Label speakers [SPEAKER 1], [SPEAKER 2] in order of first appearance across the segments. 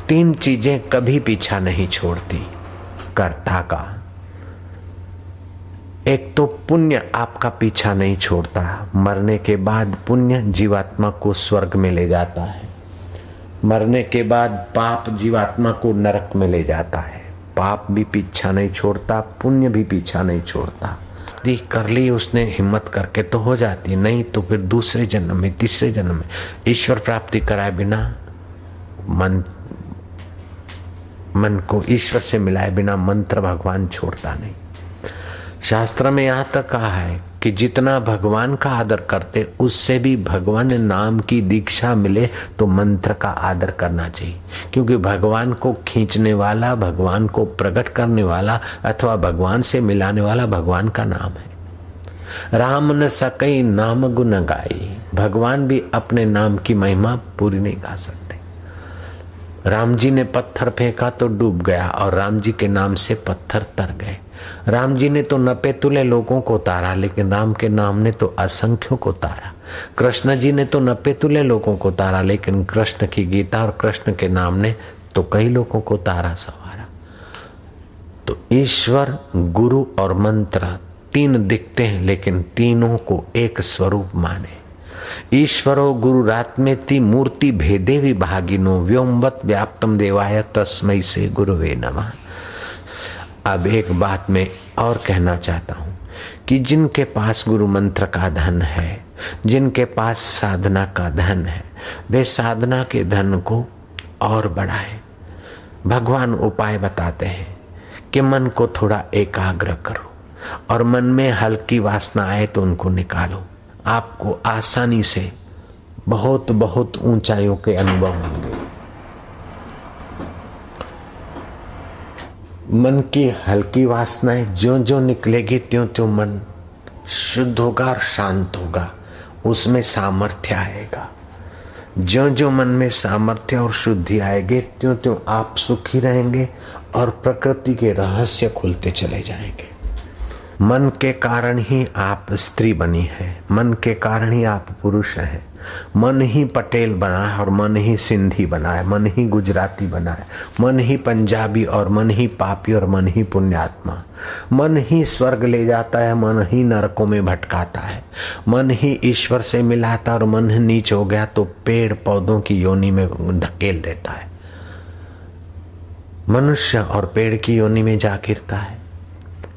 [SPEAKER 1] तीन चीजें कभी पीछा नहीं छोड़ती कर्ता का। एक तो पुण्य आपका पीछा नहीं छोड़ता, मरने के बाद पुण्य जीवात्मा को स्वर्ग में ले जाता है, मरने के बाद पाप जीवात्मा को नरक में ले जाता है। पाप भी पीछा नहीं छोड़ता, पुण्य भी पीछा नहीं छोड़ता। कर ली उसने हिम्मत करके तो हो जाती, नहीं तो फिर दूसरे जन्म में तीसरे जन्म में ईश्वर प्राप्ति कराए बिना, मन को ईश्वर से मिलाए बिना मंत्र भगवान छोड़ता नहीं। शास्त्र में यहाँ तक कहा है कि जितना भगवान का आदर करते उससे भी भगवान नाम की दीक्षा मिले तो मंत्र का आदर करना चाहिए, क्योंकि भगवान को खींचने वाला, भगवान को प्रकट करने वाला अथवा भगवान से मिलाने वाला भगवान का नाम है। राम न सकई नाम गुण गाई, भगवान भी अपने नाम की महिमा पूरी नहीं गा सकते। राम जी ने पत्थर फेंका तो डूब गया और राम जी के नाम से पत्थर तर गए। राम जी ने तो नपे तुले लोगों को तारा, लेकिन राम के नाम ने तो असंख्यों को तारा। कृष्ण जी ने तो नपे तुले लोगों को तारा, लेकिन कृष्ण की गीता और कृष्ण के नाम ने तो कई लोगों को तारा सवारा। तो ईश्वर, गुरु और मंत्र तीन दिखते हैं, लेकिन तीनों को एक स्वरूप माने। ईश्वरो गुरुरात्मेति मूर्ति भेदे विभागिनो व्योमवत व्याप्तम देवाय तस्मै से गुरुवे नमः। अब एक बात मैं और कहना चाहता हूं कि जिनके पास गुरु मंत्र का धन है, जिनके पास साधना का धन है, वे साधना के धन को और बढ़ाएं। भगवान उपाय बताते हैं कि मन को थोड़ा एकाग्र करो और मन में हल्की वासना आए तो उनको निकालो। आपको आसानी से बहुत बहुत ऊंचाइयों के अनुभव होंगे। मन की हल्की वासनाएं ज्यों ज्यों निकलेगी त्यों त्यों मन शुद्ध होगा और शांत होगा, उसमें सामर्थ्य आएगा। ज्यों ज्यों मन में सामर्थ्य और शुद्धि आएगी त्यों त्यों आप सुखी रहेंगे और प्रकृति के रहस्य खुलते चले जाएंगे। मन के कारण ही आप स्त्री बनी है, मन के कारण ही आप पुरुष हैं। मन ही पटेल बना है और मन ही सिंधी बना है, मन ही गुजराती बना है, मन ही पंजाबी और मन ही पापी और मन ही पुण्यात्मा। मन ही स्वर्ग ले जाता है, मन ही नरकों में भटकाता है। मन ही ईश्वर से मिलाता और मन नीच हो गया तो पेड़ पौधों की योनि में धकेल देता है। मनुष्य और पेड़ की योनि में जा गिरता है,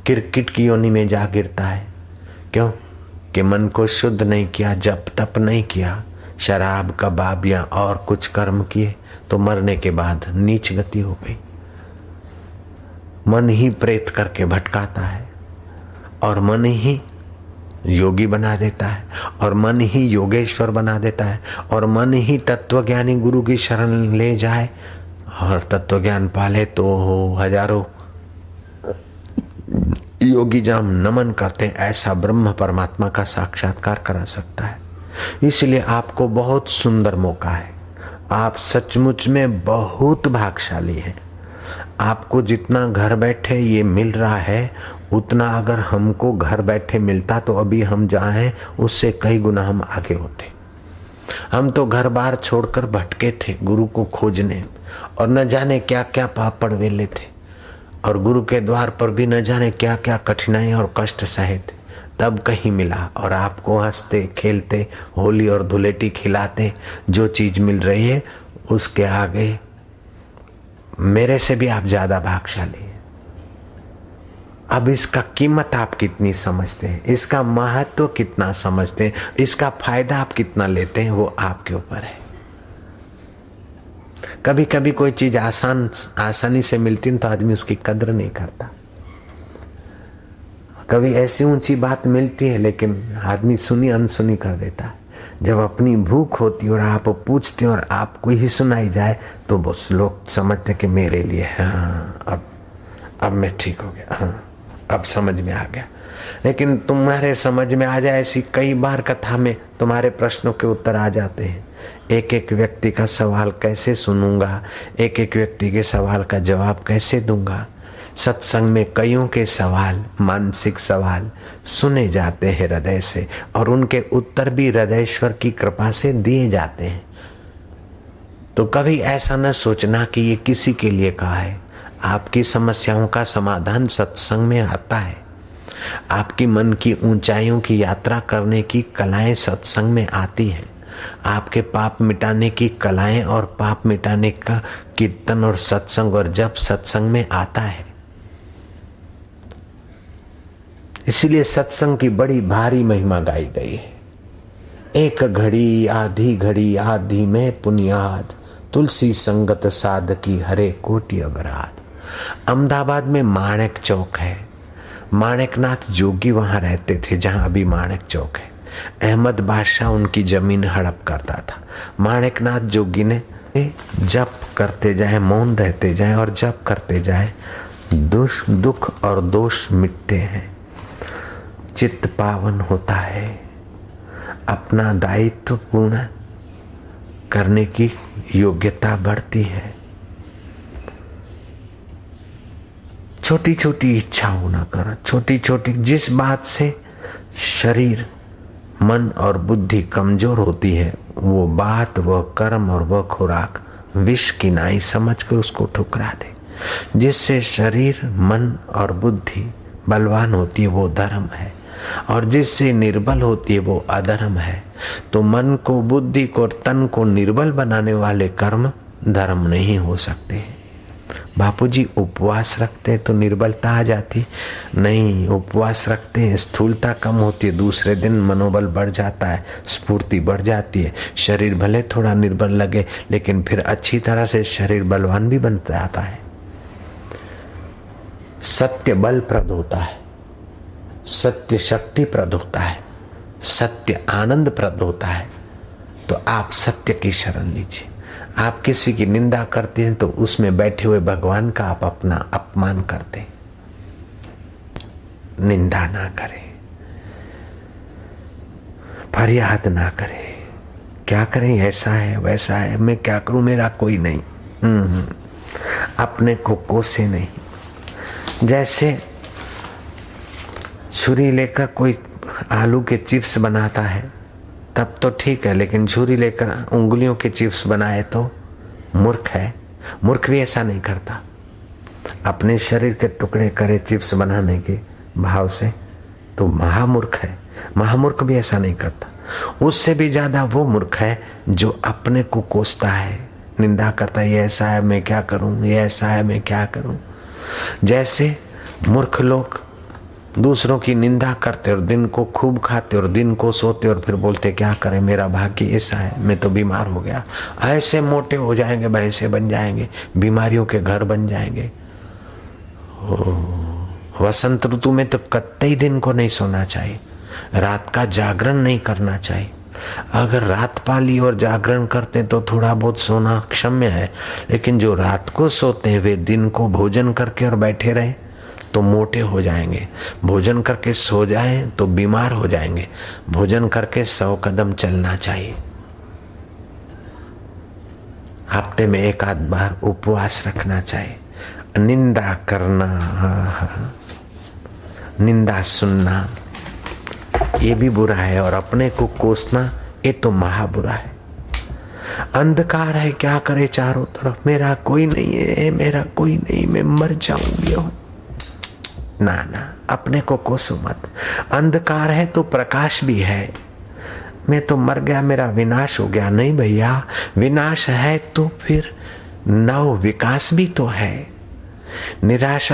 [SPEAKER 1] किरकिट की योनि में जा गिरता है। क्यों? कि मन को शुद्ध नहीं किया, जप तप नहीं किया, शराब कबाब या और कुछ कर्म किए तो मरने के बाद नीच गति हो गई। मन ही प्रेत करके भटकाता है और मन ही योगी बना देता है और मन ही योगेश्वर बना देता है और मन ही तत्वज्ञानी गुरु की शरण ले जाए और तत्वज्ञान पाले तो हजारों योगी जब नमन करते हैं, ऐसा ब्रह्म परमात्मा का साक्षात्कार करा सकता है। इसलिए आपको बहुत सुंदर मौका है, आप सचमुच में बहुत भाग्यशाली हैं। आपको जितना घर बैठे ये मिल रहा है उतना अगर हमको घर बैठे मिलता तो अभी हम जहाँ हैं उससे कई गुना हम आगे होते। हम तो घर बार छोड़कर भटके थे गुरु को खोजने और न जाने क्या क्या पापड़ वेले थे और गुरु के द्वार पर भी न जाने क्या क्या कठिनाई और कष्ट सहे थे, तब कहीं मिला और आपको हंसते खेलते होली और धुलेटी खिलाते जो चीज मिल रही है उसके आगे मेरे से भी आप ज्यादा भाग्यशाली हैं। अब इसका कीमत आप कितनी समझते हैं, इसका महत्व कितना समझते हैं, इसका फायदा आप कितना लेते हैं, वो आपके ऊपर है। कभी कभी कोई चीज आसानी से मिलती है तो आदमी उसकी कद्र नहीं करता। कभी ऐसी ऊंची बात मिलती है लेकिन आदमी सुनी अनसुनी कर देता है। जब अपनी भूख होती और आप पूछते और आपको ही सुनाई जाए तो बस लोग समझते कि मेरे लिए हाँ अब मैं ठीक हो गया, हाँ अब समझ में आ गया। लेकिन तुम्हारे समझ में आ जाए ऐसी कई बार कथा में तुम्हारे प्रश्नों के उत्तर आ जाते हैं। एक एक व्यक्ति का सवाल कैसे सुनूंगा, एक एक व्यक्ति के सवाल का जवाब कैसे दूंगा। सत्संग में कईयों के सवाल, मानसिक सवाल सुने जाते हैं हृदय से और उनके उत्तर भी हृदयेश्वर की कृपा से दिए जाते हैं। तो कभी ऐसा न सोचना कि ये किसी के लिए कहा है। आपकी समस्याओं का समाधान सत्संग में आता है। आपकी मन की ऊंचाइयों की यात्रा करने की कलाएं सत्संग में आती हैं। आपके पाप मिटाने की कलाएं और पाप मिटाने का कीर्तन और सत्संग और जप सत्संग में आता है। इसलिए सत्संग की बड़ी भारी महिमा गाई गई है। एक घड़ी आधी में पुनियाद, तुलसी संगत साधकी हरे कोटि अपराध। अहमदाबाद में माणक चौक है। माणकनाथ जोगी वहां रहते थे, जहां अभी माणक चौक है। अहमद बादशाह उनकी जमीन हड़प करता था। माणकनाथ जोगी ने जप करते जाए, मौन रहते जाए और जप करते जाए, दुख और दोष मिटते हैं, चित्त पावन होता है, अपना दायित्व पूर्ण करने की योग्यता बढ़ती है। छोटी छोटी इच्छाओं न कर, छोटी छोटी जिस बात से शरीर मन और बुद्धि कमजोर होती है, वो बात, वह कर्म और वह खुराक विष की नाई समझकर उसको ठुकरा दे। जिससे शरीर मन और बुद्धि बलवान होती है वो धर्म है, और जिससे निर्बल होती है वो अधर्म है। तो मन को, बुद्धि को और तन को निर्बल बनाने वाले कर्म धर्म नहीं हो सकते। बापूजी उपवास रखते तो निर्बलता आ जाती नहीं, उपवास रखते हैं स्थूलता कम होती है, दूसरे दिन मनोबल बढ़ जाता है, स्फूर्ति बढ़ जाती है। शरीर भले थोड़ा निर्बल लगे लेकिन फिर अच्छी तरह से शरीर बलवान भी बन जाता है। सत्य बलप्रद होता है, सत्य शक्तिप्रद होता है, सत्य आनंदप्रद होता है। तो आप सत्य की शरण लीजिए। आप किसी की निंदा करते हैं तो उसमें बैठे हुए भगवान का आप अपना अपमान करते। निंदा ना करें, फरियाद ना करें। क्या करें, ऐसा है वैसा है, मैं क्या करूं, मेरा कोई नहीं। अपने को कोसे नहीं। जैसे छुरी लेकर कोई आलू के चिप्स बनाता है तब तो ठीक है, लेकिन छुरी लेकर उंगलियों के चिप्स बनाए तो मूर्ख है। मूर्ख भी ऐसा नहीं करता। अपने शरीर के टुकड़े करे चिप्स बनाने के भाव से तो महामूर्ख है। महामूर्ख भी ऐसा नहीं करता। उससे भी ज्यादा वो मूर्ख है जो अपने को कोसता है, निंदा करता है, ये ऐसा है मैं क्या करूं, ये ऐसा है मैं क्या करूं। जैसे मूर्ख लोग दूसरों की निंदा करते और दिन को खूब खाते और दिन को सोते और फिर बोलते क्या करें, मेरा भाग्य ऐसा है, मैं तो बीमार हो गया। ऐसे मोटे हो जाएंगे, भैंसे बन जाएंगे, बीमारियों के घर बन जाएंगे। वसंत ऋतु में तो कतई दिन को नहीं सोना चाहिए, रात का जागरण नहीं करना चाहिए। अगर रात पाली और जागरण करते तो थोड़ा बहुत सोना क्षम्य है, लेकिन जो रात को सोते हैं वे दिन को भोजन करके और बैठे रहे तो मोटे हो जाएंगे। भोजन करके सो जाए तो बीमार हो जाएंगे। भोजन करके 100 कदम चलना चाहिए। हफ्ते में 1 आध बार उपवास रखना चाहिए। निंदा करना, निंदा सुनना ये भी बुरा है, और अपने को कोसना ये तो महा बुरा है। अंधकार है, क्या करे चारों तरफ, मेरा कोई नहीं है, मेरा कोई नहीं, मैं मर जाऊंगी। ना ना, अपने को कोसो मत। अंधकार है तो प्रकाश भी है। मैं तो मर गया, मेरा विनाश हो गया। नहीं भैया, विनाश है तो फिर नव विकास भी तो है। निराश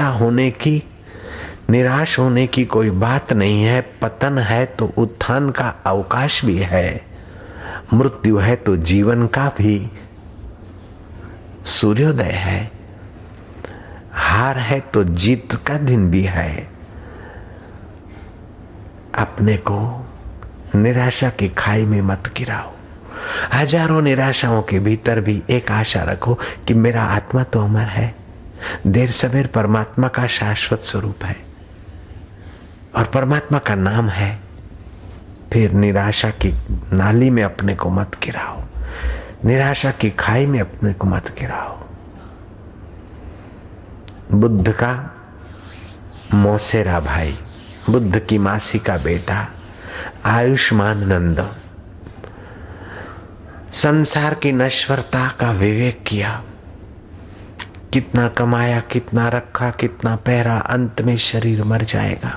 [SPEAKER 1] होने की कोई बात नहीं है। पतन है तो उत्थान का अवकाश भी है। मृत्यु है तो जीवन का भी सूर्योदय है। हार है तो जीत का दिन भी है। अपने को निराशा की खाई में मत गिराओ। हजारों निराशाओं के भीतर भी एक आशा रखो कि मेरा आत्मा तो अमर है, देर सवेर परमात्मा का शाश्वत स्वरूप है और परमात्मा का नाम है। फिर निराशा की नाली में अपने को मत गिराओ, निराशा की खाई में अपने को मत गिराओ। बुद्ध का मौसेरा भाई, बुद्ध की मासी का बेटा आयुष्मान नंद संसार की नश्वरता का विवेक किया। कितना कमाया, कितना रखा, कितना पहरा, अंत में शरीर मर जाएगा।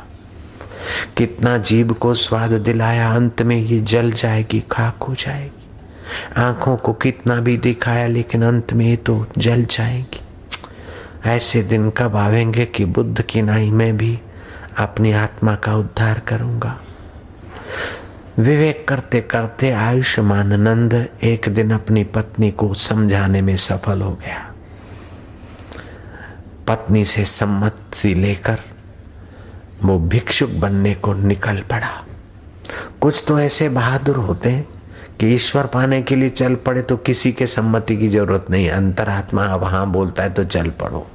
[SPEAKER 1] कितना जीभ को स्वाद दिलाया, अंत में ये जल जाएगी, खाक हो जाएगी। आंखों को कितना भी दिखाया, लेकिन अंत में ये तो जल जाएगी। ऐसे दिन कब आवेंगे कि बुद्ध की नाई में भी अपनी आत्मा का उद्धार करूंगा। विवेक करते करते आयुष्मान नंद एक दिन अपनी पत्नी को समझाने में सफल हो गया। पत्नी से सम्मति लेकर वो भिक्षुक बनने को निकल पड़ा। कुछ तो ऐसे बहादुर होते हैं कि ईश्वर पाने के लिए चल पड़े तो किसी के सम्मति की जरूरत नहीं, अंतरात्मा वहां बोलता है तो चल पड़ो।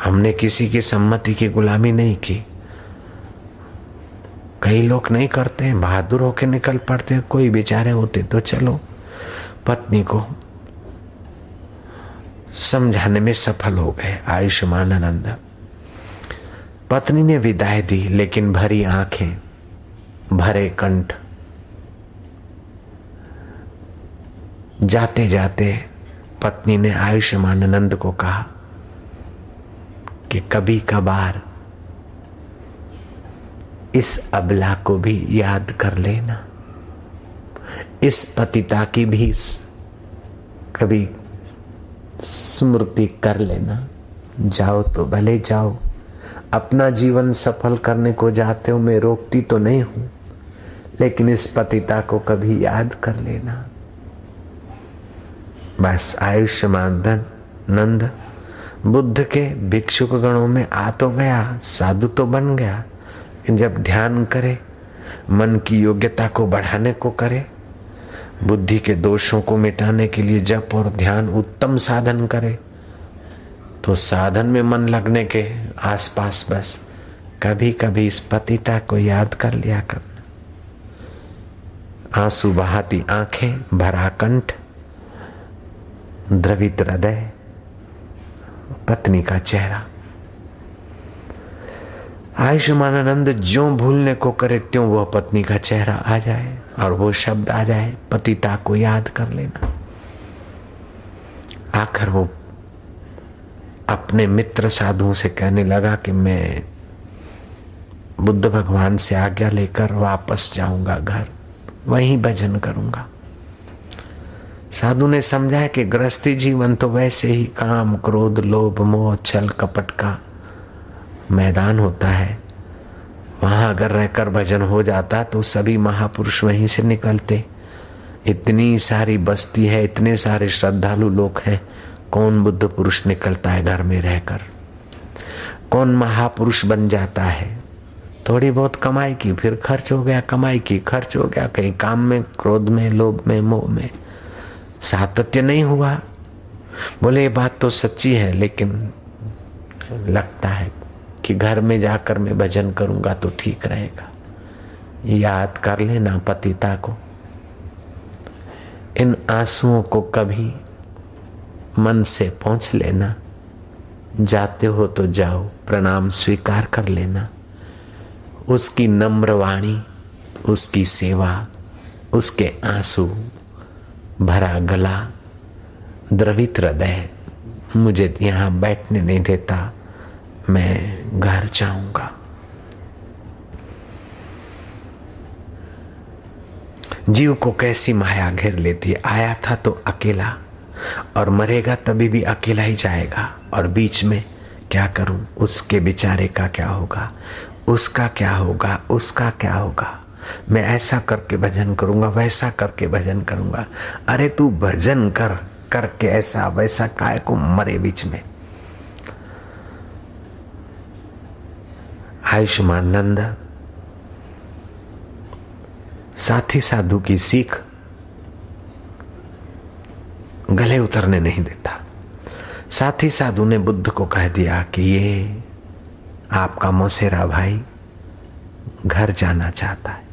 [SPEAKER 1] हमने किसी की सम्मति की गुलामी नहीं की। कई लोग नहीं करते हैं, बहादुर होके निकल पड़ते हैं। कोई बेचारे होते तो चलो। पत्नी को समझाने में सफल हो गए आयुष्मान आनंद। पत्नी ने विदाई दी, लेकिन भरी आंखें, भरे कंठ। जाते जाते पत्नी ने आयुष्मान आनंद को कहा कि कभी कभार इस अबला को भी याद कर लेना, इस पतिता की भी कभी स्मृति कर लेना। जाओ तो भले जाओ, अपना जीवन सफल करने को जाते हो, मैं रोकती तो नहीं हूं, लेकिन इस पतिता को कभी याद कर लेना। बस आयुष्मान नंद बुद्ध के भिक्षुक गणों में आ तो गया, साधु तो बन गया, लेकिन जब ध्यान करे, मन की योग्यता को बढ़ाने को करे, बुद्धि के दोषों को मिटाने के लिए जप और ध्यान उत्तम साधन करे, तो साधन में मन लगने के आसपास बस कभी कभी इस पतिता को याद कर लिया करना। आंसू बहाती आंखें, भरा कंठ, द्रवित हृदय, पत्नी का चेहरा। आयुष्मान आनंद ज्यों भूलने को करे त्यों वह पत्नी का चेहरा आ जाए और वो शब्द आ जाए, पतिता को याद कर लेना। आखिर वो अपने मित्र साधुओं से कहने लगा कि मैं बुद्ध भगवान से आज्ञा लेकर वापस जाऊंगा घर, वहीं भजन करूंगा। साधु ने समझा कि गृहस्थी जीवन तो वैसे ही काम, क्रोध, लोभ, मोह, छल, कपट का मैदान होता है। वहां अगर रहकर भजन हो जाता तो सभी महापुरुष वहीं से निकलते। इतनी सारी बस्ती है, इतने सारे श्रद्धालु लोग हैं, कौन बुद्ध पुरुष निकलता है घर में रहकर? कौन महापुरुष बन जाता है? थोड़ी बहुत कमाई की, फिर खर्च हो गया, कमाई की, खर्च हो गया, कहीं काम में, क्रोध में, लोभ में, मोह में, सातत्य नहीं हुआ। बोले ये बात तो सच्ची है, लेकिन लगता है कि घर में जाकर मैं भजन करूंगा तो ठीक रहेगा। याद कर लेना पतिता को। इन आंसुओं को कभी मन से पहुंच लेना। जाते हो तो जाओ, प्रणाम स्वीकार कर लेना। उसकी नम्र वाणी, उसकी सेवा, उसके आंसू, भरा गला, द्रवित हृदय मुझे यहां बैठने नहीं देता, मैं घर जाऊंगा। जीव को कैसी माया घेर लेती है। आया था तो अकेला और मरेगा तभी भी अकेला ही जाएगा। और बीच में क्या करूं, उसके बेचारे का क्या होगा, उसका क्या होगा, उसका क्या होगा। मैं ऐसा करके भजन करूंगा, वैसा करके भजन करूंगा। अरे तू भजन कर, करके ऐसा वैसा काय को मरे बीच में। आयुष्मान नंद साथी साधु की सीख गले उतरने नहीं देता। साथी साधु ने बुद्ध को कह दिया कि ये आपका मौसेरा भाई घर जाना चाहता है।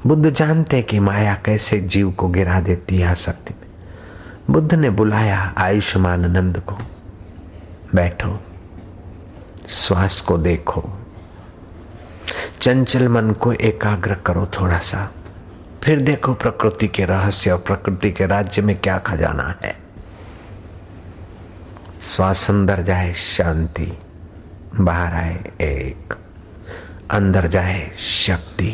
[SPEAKER 1] बुद्ध जानते कि माया कैसे जीव को गिरा देती है आसक्ति में। बुद्ध ने बुलाया आयुष्मान नंद को, बैठो, श्वास को देखो, चंचल मन को एकाग्र करो थोड़ा सा, फिर देखो प्रकृति के रहस्य और प्रकृति के राज्य में क्या खजाना है। श्वास अंदर जाए शांति, बाहर आए एक, अंदर जाए शक्ति,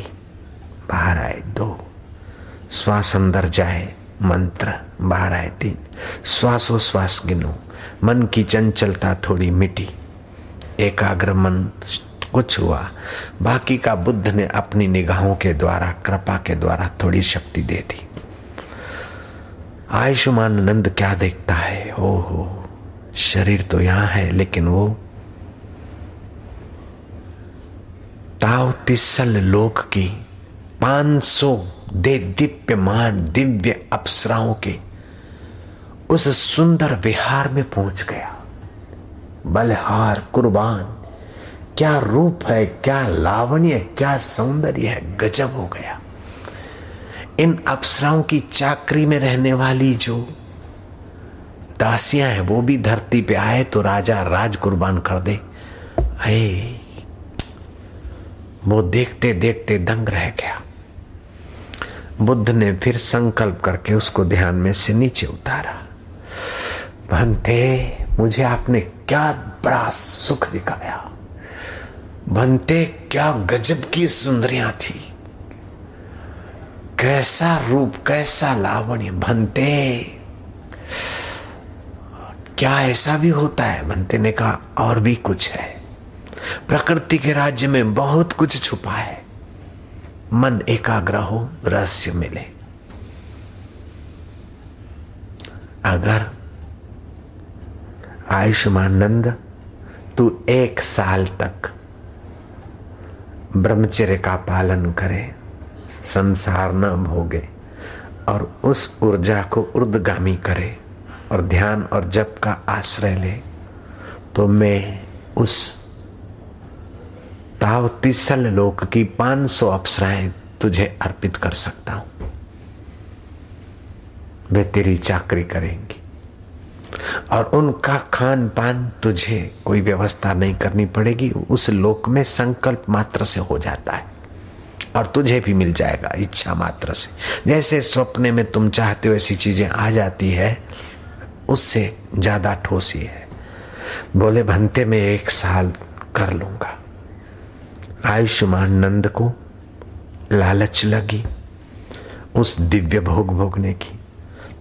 [SPEAKER 1] बाहर आए दो, श्वास अंदर जाए मंत्र, बाहर आए 3, श्वासोश्वास गिनो, मन की चंचलता थोड़ी मिटी, एकाग्र मन कुछ हुआ, बाकी का बुद्ध ने अपनी निगाहों के द्वारा, कृपा के द्वारा थोड़ी शक्ति दे दी। आयुष्मान नंद क्या देखता है, ओहो शरीर तो यहां है लेकिन वो ताव तिसल लोक की 500 दीप्यमान दिव्य अप्सराओं के उस सुंदर विहार में पहुंच गया। बलहार कुर्बान, क्या रूप है, क्या लावण्य, क्या सौंदर्य है, गजब हो गया। इन अप्सराओं की चाकरी में रहने वाली जो दासियां हैं वो भी धरती पे आए तो राजा राज कुर्बान कर दे। वो देखते देखते दंग रह गया। बुद्ध ने फिर संकल्प करके उसको ध्यान में से नीचे उतारा। भंते, मुझे आपने क्या बड़ा सुख दिखाया। भंते, क्या गजब की सुंदरियां थी, कैसा रूप, कैसा लावण्य। भंते, क्या ऐसा भी होता है? भंते ने कहा और भी कुछ है। प्रकृति के राज्य में बहुत कुछ छुपा है। मन एकाग्र हो, रहस्य मिले। अगर आयुष्मान नंद तू 1 साल तक ब्रह्मचर्य का पालन करे, संसार न भोगे और उस ऊर्जा को ऊर्ध्वगामी करे और ध्यान और जप का आश्रय ले, तो मैं उस ताव तिसल लोक की 500 अप्सराएं तुझे अर्पित कर सकता हूं। वे तेरी चाकरी करेंगी और उनका खान पान तुझे कोई व्यवस्था नहीं करनी पड़ेगी। उस लोक में संकल्प मात्र से हो जाता है और तुझे भी मिल जाएगा इच्छा मात्र से। जैसे स्वप्ने में तुम चाहते हो ऐसी चीजें आ जाती है, उससे ज्यादा ठोस ही है। बोले भंते में 1 साल कर लूंगा। आयुष्मान नंद को लालच लगी उस दिव्य भोग भोगने की।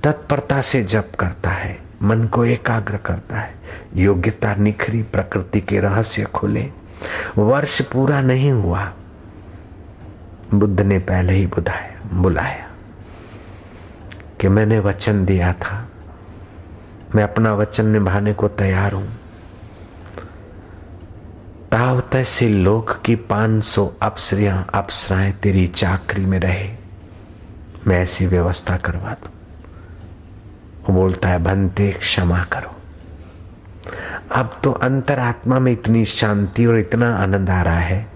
[SPEAKER 1] तत्परता से जप करता है, मन को एकाग्र करता है, योग्यता निखरी, प्रकृति के रहस्य खुले। वर्ष पूरा नहीं हुआ, बुद्ध ने पहले ही बुलाया कि मैंने वचन दिया था, मैं अपना वचन निभाने को तैयार हूं। ताव तहसील लोक की 500 अप्सराएं तेरी चाकरी में रहे, मैं ऐसी व्यवस्था करवा दूं। वो बोलता है भंते क्षमा करो। अब तो अंतरात्मा में इतनी शांति और इतना आनंद आ रहा है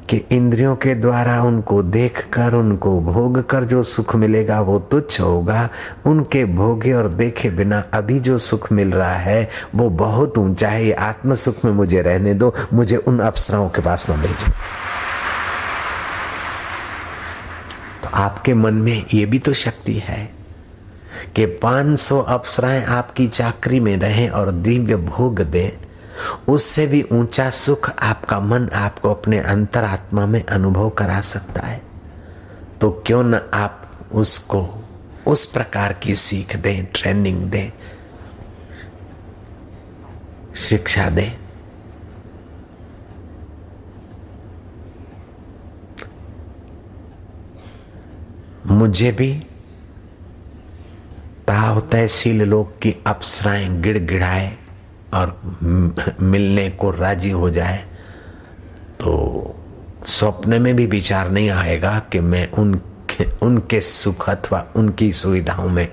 [SPEAKER 1] कि इंद्रियों के द्वारा उनको देखकर, उनको भोग कर जो सुख मिलेगा वो तुच्छ होगा। उनके भोगे और देखे बिना अभी जो सुख मिल रहा है वो बहुत ऊंचा है। ये आत्म सुख में मुझे रहने दो, मुझे उन अप्सराओं के पास न भेजो। तो आपके मन में ये भी तो शक्ति है कि 500 अप्सराएं आपकी चाकरी में रहें और दिव्य भोग दें। उससे भी ऊंचा सुख आपका मन आपको अपने अंतरात्मा में अनुभव करा सकता है। तो क्यों न आप उसको उस प्रकार की सीख दें, ट्रेनिंग दें, शिक्षा दें। मुझे भी ताव तहसील लोक की अप्सराएं गिड़गिड़ाए और मिलने को राजी हो जाए तो स्वप्न में भी विचार नहीं आएगा कि मैं उनके सुख अथवा उनकी सुविधाओं में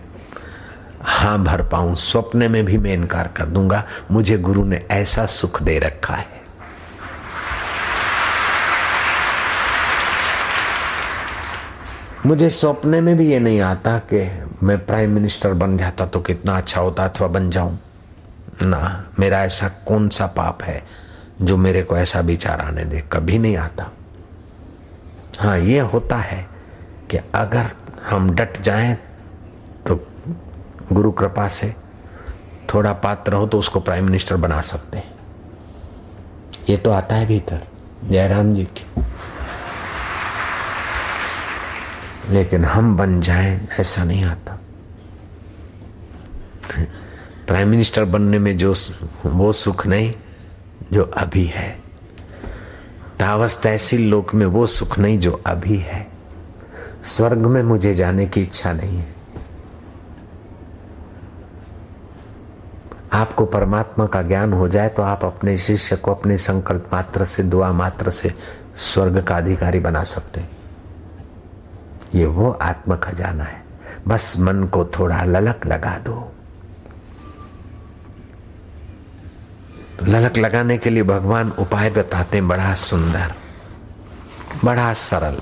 [SPEAKER 1] हाँ भर पाऊं। स्वप्न में भी मैं इनकार कर दूंगा। मुझे गुरु ने ऐसा सुख दे रखा है। मुझे स्वप्न में भी ये नहीं आता कि मैं प्राइम मिनिस्टर बन जाता तो कितना अच्छा होता, अथवा बन जाऊं ना। मेरा ऐसा कौन सा पाप है जो मेरे को ऐसा विचार आने दे? कभी नहीं आता। हाँ, ये होता है कि अगर हम डट जाएं तो गुरु कृपा से थोड़ा पात्र हो तो उसको प्राइम मिनिस्टर बना सकते हैं। ये तो आता है भीतर जयराम जी की। लेकिन हम बन जाएं ऐसा नहीं आता। प्राइम मिनिस्टर बनने में जो वो सुख नहीं जो अभी है, तावस तहसील लोक में वो सुख नहीं जो अभी है। स्वर्ग में मुझे जाने की इच्छा नहीं है। आपको परमात्मा का ज्ञान हो जाए तो आप अपने शिष्य को अपने संकल्प मात्र से, दुआ मात्र से स्वर्ग का अधिकारी बना सकते हैं। ये वो आत्म खजाना है। बस मन को थोड़ा ललक लगा दो। तो ललक लगाने के लिए भगवान उपाय बताते हैं, बड़ा सुंदर, बड़ा सरल।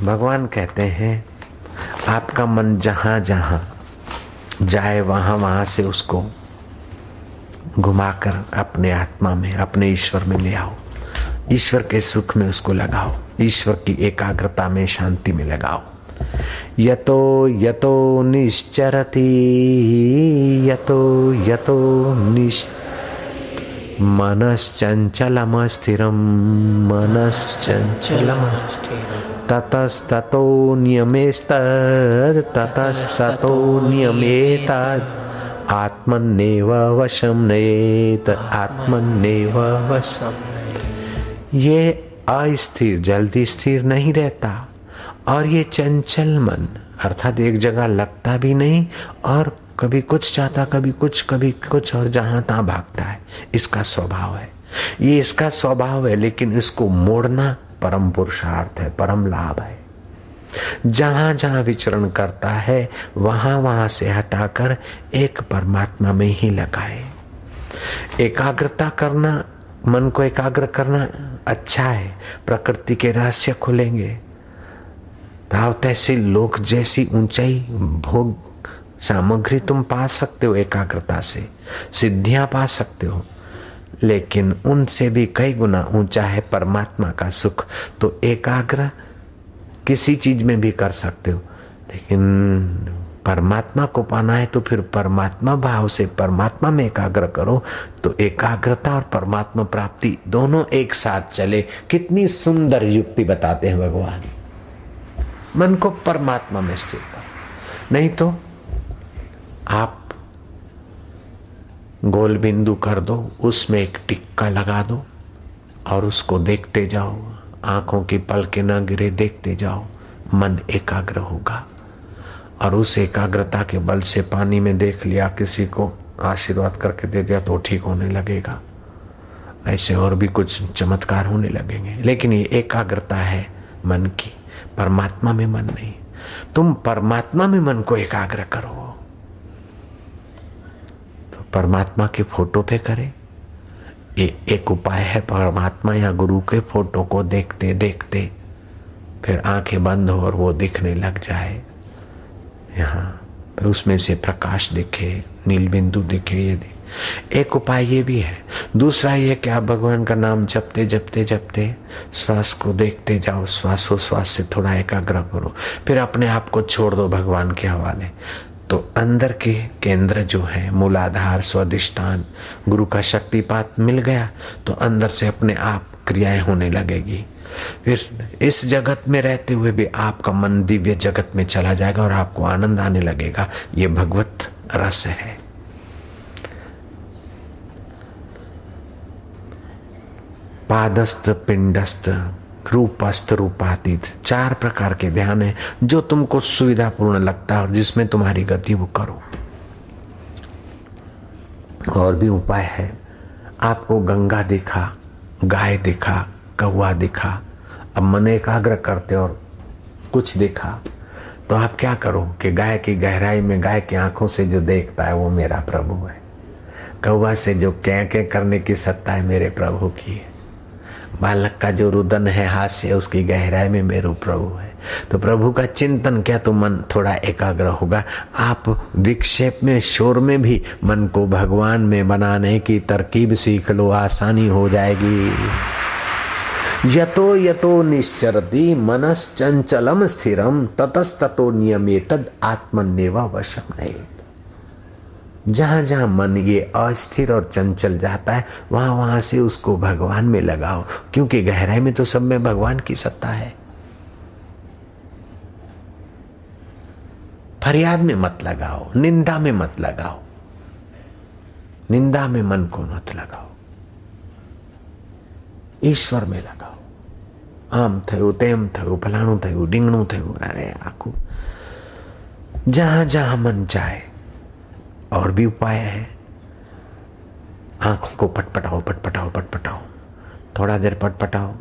[SPEAKER 1] भगवान कहते हैं आपका मन जहां जहां जाए वहां वहां से उसको घुमाकर अपने आत्मा में, अपने ईश्वर में ले आओ। ईश्वर के सुख में उसको लगाओ, ईश्वर की एकाग्रता में, शांति में लगाओ। यतो यतो निश्चरति यतो यतो मनश्चंचलम स्थिरम मनश्चंचलम ततस्ततो नियमेस्तद् ततस्ततो नियमेतद् आत्मन्नेव वशं नयेत् आत्मन्नेव वशम। ये अस्थिर जल्दी स्थिर नहीं रहता और ये चंचल मन अर्थात एक जगह लगता भी नहीं और कभी कुछ चाहता कभी कुछ और जहां तहां भागता है। इसका स्वभाव है, ये इसका स्वभाव है। लेकिन इसको मोड़ना परम पुरुषार्थ है, परम लाभ है। जहां जहां विचरण करता है वहां वहां से हटाकर एक परमात्मा में ही लगाए। एकाग्रता करना, मन को एकाग्र करना अच्छा है। प्रकृति के रहस्य खुलेंगे। भाव तहसील लोक जैसी ऊंचाई भोग सामग्री तुम पा सकते हो एकाग्रता से, सिद्धियां पा सकते हो। लेकिन उनसे भी कई गुना ऊंचा है परमात्मा का सुख। तो एकाग्र किसी चीज में भी कर सकते हो, लेकिन परमात्मा को पाना है तो फिर परमात्मा भाव से परमात्मा में एकाग्र करो। तो एकाग्रता और परमात्मा प्राप्ति दोनों एक साथ चले। कितनी सुंदर युक्ति बताते हैं भगवान। मन को परमात्मा में स्थिर करो। नहीं तो आप गोल बिंदु कर दो, उसमें एक टिक्का लगा दो और उसको देखते जाओ। आंखों की पलकें न गिरे, देखते जाओ। मन एकाग्र होगा और उस एकाग्रता के बल से पानी में देख लिया, किसी को आशीर्वाद करके दे दिया तो ठीक होने लगेगा। ऐसे और भी कुछ चमत्कार होने लगेंगे। लेकिन ये एकाग्रता है मन की, परमात्मा में मन नहीं। तुम परमात्मा में मन को एकाग्र करो तो परमात्मा के फोटो पे करे। ये एक उपाय है। परमात्मा या गुरु के फोटो को देखते देखते फिर आंखें बंद हो और वो दिखने लग जाए यहाँ, फिर उसमें से प्रकाश दिखे, नील बिंदु दिखे। ये एक उपाय ये भी है। दूसरा ये कि आप भगवान का नाम जपते जपते जपते श्वास को देखते जाओ। श्वासोश्वास से थोड़ा एकाग्र करो, फिर अपने आप को छोड़ दो भगवान के हवाले। तो अंदर के केंद्र जो है, मूलाधार, स्वादिष्ठान, गुरु का शक्तिपात मिल गया तो अंदर से अपने आप क्रियाएं होने लगेगी। फिर इस जगत में रहते हुए भी आपका मन दिव्य जगत में चला जाएगा और आपको आनंद आने लगेगा। ये भगवत रस है। पादस्थ, पिंडस्थ, रूपस्थ, रूपातीत, 4 प्रकार के ध्यान है जो तुमको सुविधापूर्ण लगता है और जिसमें तुम्हारी गति वो करो। और भी उपाय है। आपको गंगा दिखा, गाय दिखा, कौवा दिखा, अब मन एकाग्र करते और कुछ दिखा तो आप क्या करो कि गाय की गहराई में, गाय की आंखों से जो देखता है वो मेरा प्रभु है। कौवा से जो क्या करने की सत्ता है मेरे प्रभु की है। बालक का जो रुदन है हाथ से, उसकी गहराई में मेरे प्रभु है। तो प्रभु का चिंतन क्या तो मन थोड़ा एकाग्र होगा। आप विक्षेप में, शोर में भी मन को भगवान में बनाने की तरकीब सीख लो, आसानी हो जाएगी। यतो यतो निश्चरति मनश्चंचलम स्थिरम ततस्ततो नियमेतद आत्मन्येव वशम नहीं। जहां जहां मन ये अस्थिर और चंचल जाता है वहां वहां से उसको भगवान में लगाओ, क्योंकि गहराई में तो सब में भगवान की सत्ता है। फरियाद में मत लगाओ, निंदा में मत लगाओ, निंदा में मन को मत लगाओ, ईश्वर में लगाओ। आम थयु तेम थयु फलाणु थयु ढींगणु थयु, अरे आखू जहां जहां मन चाहे। और भी उपाय है, आंखों को पटपटाओ पटपटाओ पटपटाओ, थोड़ा देर पटपटाओ,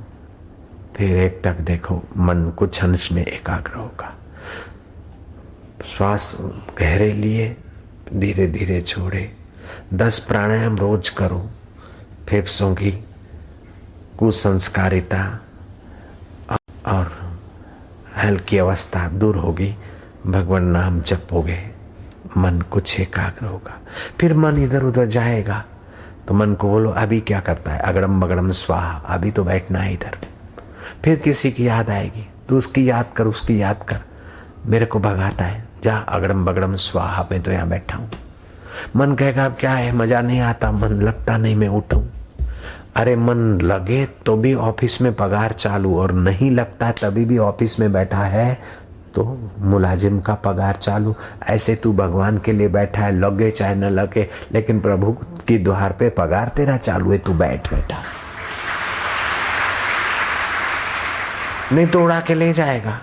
[SPEAKER 1] फिर एक टक देखो, मन कुछ अंश में एकाग्र होगा। श्वास गहरे लिए धीरे धीरे छोड़े। 10 प्राणायाम रोज करो, फेफड़ों की कुसंस्कारिता और हल्की अवस्था दूर होगी। भगवान नाम जपोगे, मन कुछ एकाग्र होगा। फिर मन इधर उधर जाएगा तो मन को बोलो अभी क्या करता है, अगड़म बगड़म स्वाहा, अभी तो बैठना है इधर। फिर किसी की याद आएगी तो उसकी याद कर, उसकी याद कर, मेरे को भगाता है, जा अगड़म बगड़म स्वाहा, मैं तो यहाँ बैठा हूँ। मन कहेगा अब क्या है, मजा नहीं आता, मन लगता नहीं, मैं उठूं। अरे मन लगे तो भी ऑफिस में पगार चालू, और नहीं लगता तभी भी ऑफिस में बैठा है तो मुलाजिम का पगार चालू। ऐसे तू भगवान के लिए बैठा है, लगे चाहे न लगे, लेकिन प्रभु की द्वार पे पगार तेरा चालू है, तू बैठ बैठा। नहीं तो उड़ा के ले जाएगा।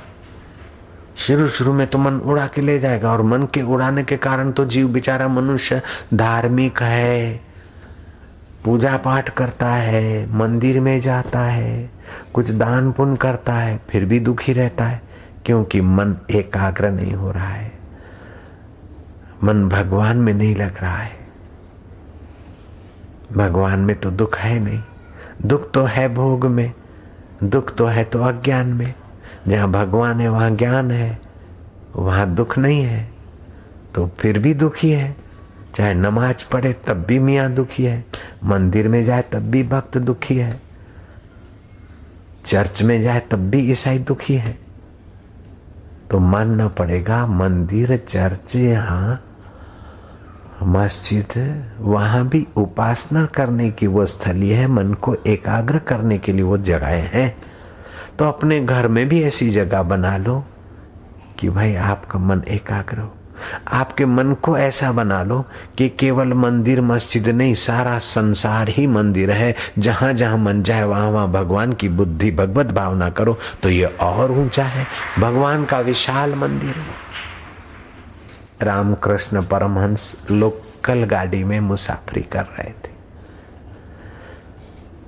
[SPEAKER 1] शुरू में तो मन उड़ा के ले जाएगा, और मन के उड़ाने के कारण तो जीव बेचारा मनुष्य धार्मिक है, पूजा पाठ करता है, मंदिर में जाता है, कुछ दान पुण्य करता है, फिर भी दुखी रहता है, क्योंकि मन एकाग्र नहीं हो रहा है, मन भगवान में नहीं लग रहा है। भगवान में तो दुख है नहीं, दुख तो है भोग में, दुख तो है तो अज्ञान में। जहाँ भगवान है वहाँ ज्ञान है, वहाँ दुख नहीं है, तो फिर भी दुखी है। चाहे नमाज पढ़े तब भी मियाँ दुखी है, मंदिर में जाए तब भी भक्त दुखी है, चर्च में जाए तब भी ईसाई दुखी है। तो मानना पड़ेगा मंदिर, चर्च, यहाँ मस्जिद, वहां भी उपासना करने की वो स्थली है, मन को एकाग्र करने के लिए वो जगहें हैं। तो अपने घर में भी ऐसी जगह बना लो कि भाई आपका मन एकाग्र हो। आपके मन को ऐसा बना लो कि केवल मंदिर मस्जिद नहीं, सारा संसार ही मंदिर है। जहां जहां मन जाए वहां वहां भगवान की बुद्धि भगवत भावना करो तो ये और ऊंचा है, भगवान का विशाल मंदिर है। रामकृष्ण परमहंस लोकल गाड़ी में मुसाफरी कर रहे थे,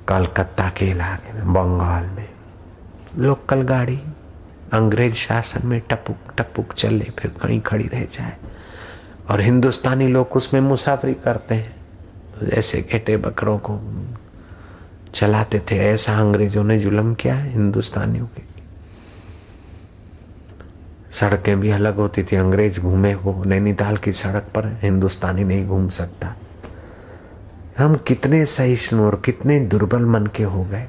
[SPEAKER 1] कलकत्ता के इलाके में, बंगाल में। लोकल गाड़ी अंग्रेज शासन में टपुक टपुक चले, फिर कहीं खड़ी रह जाए, और हिंदुस्तानी लोग उसमें मुसाफरी करते हैं। तो जैसे घेटे बकरों को चलाते थे, ऐसा अंग्रेजों ने जुल्म किया है हिंदुस्तानियों के। सड़कें भी अलग होती थी, अंग्रेज घूमे वो नैनीताल की सड़क पर, हिंदुस्तानी नहीं घूम सकता। हम कितने सहिष्णु और कितने दुर्बल मन के हो गए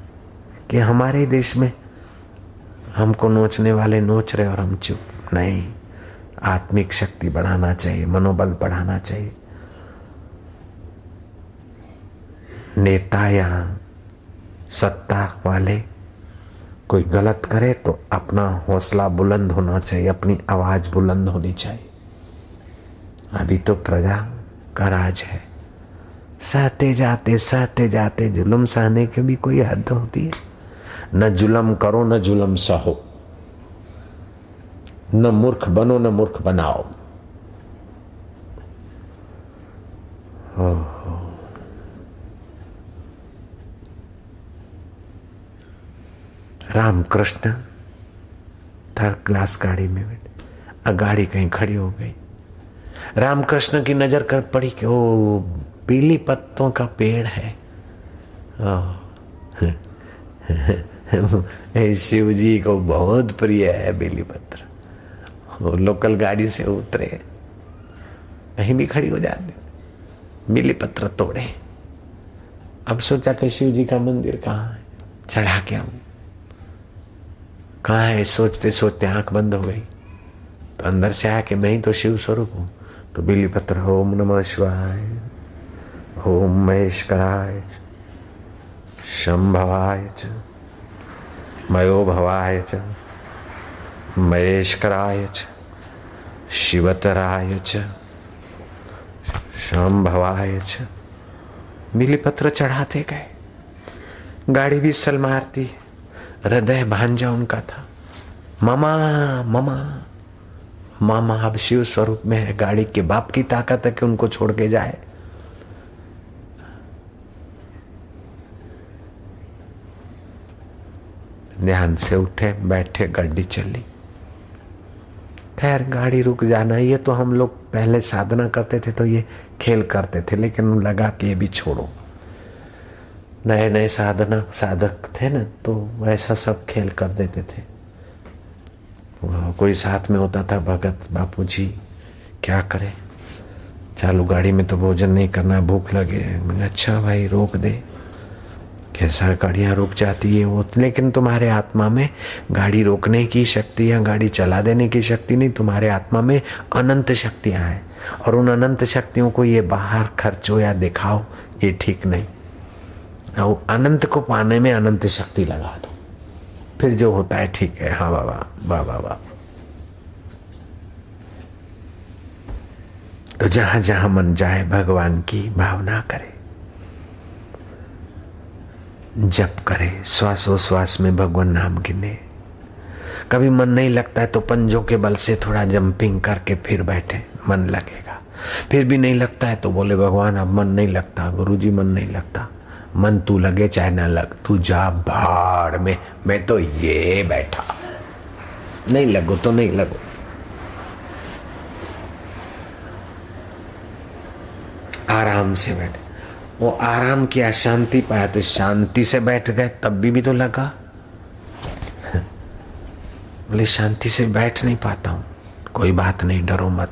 [SPEAKER 1] कि हमारे देश में हमको नोचने वाले नोच रहे और हम चुप। नहीं, आत्मिक शक्ति बढ़ाना चाहिए, मनोबल बढ़ाना चाहिए। नेता या सत्ता वाले कोई गलत करे तो अपना हौसला बुलंद होना चाहिए, अपनी आवाज बुलंद होनी चाहिए। अभी तो प्रजा का राज है, सहते जाते जुल्म सहने की भी कोई हद होती है। न जुल्म करो न जुल्म सहो, न मूर्ख बनो न मूर्ख बनाओ। रामकृष्ण थर्ड क्लास गाड़ी में बैठे, गाड़ी कहीं खड़ी हो गई। रामकृष्ण की नजर कर पड़ी कि वो पीली पत्तों का पेड़ है। शिव जी को बहुत प्रिय है बेली पत्र। वो लोकल गाड़ी से उतरे, कहीं भी खड़ी हो जाते, बेली पत्र तोड़े। अब सोचा कि शिव जी का मंदिर कहाँ है, चढ़ा के आऊं। कहाँ है? सोचते सोचते आंख बंद हो गई तो अंदर से आया कि मैं ही तो शिव स्वरूप हूँ। तो बिलीपत्र, ओम नमः शिवाय, ओम महेश्वराय, शंभवाय च, मयो भवाय च, महेश्वराय च, शिवतराय च, शंभवाय च। बिलीपत्र चढ़ाते गए, गाड़ी भी सल मारती। हृदय भांजा उनका था, मामा मामा मामा। अब शिव स्वरूप में है, गाड़ी के बाप की ताकत है कि उनको छोड़ के जाए। ध्यान से उठे, बैठे, गाड़ी चली। खैर गाड़ी रुक जाना, ये तो हम लोग पहले साधना करते थे तो ये खेल करते थे, लेकिन लगा कि ये भी छोड़ो। नए नए साधक थे ना, तो ऐसा सब खेल कर देते थे। कोई साथ में होता था, भगत बापूजी, क्या करे, चालू गाड़ी में तो भोजन नहीं करना, भूख लगे। अच्छा भाई रोक दे, कैसा गाड़ियां रुक जाती है वो, लेकिन तुम्हारे आत्मा में गाड़ी रोकने की शक्ति या गाड़ी चला देने की शक्ति नहीं, तुम्हारे आत्मा में अनंत शक्तियां हैं। और उन अनंत शक्तियों को ये बाहर खर्चो या दिखाओ, ये ठीक नहीं। और अनंत को पाने में अनंत शक्ति लगा दो, फिर जो होता है ठीक है। हाँ बाबा, वाह वाह वाह। तो जहां जहां मन जाए भगवान की भावना करे, जप करे, श्वासोश्वास में भगवान नाम गिने। कभी मन नहीं लगता है तो पंजों के बल से थोड़ा जंपिंग करके फिर बैठे, मन लगेगा। फिर भी नहीं लगता है तो बोले भगवान अब मन नहीं लगता, गुरुजी मन नहीं लगता। मन तू लगे चाहे ना लग, तू जा भाड़ में, मैं तो ये बैठा, नहीं लगो तो नहीं लगो। आराम से बैठे, वो आराम किया, शांति पाया, तो शांति से बैठ गए, तब भी तो लगा। बोले शांति से बैठ नहीं पाता हूं, कोई बात नहीं, डरो मत।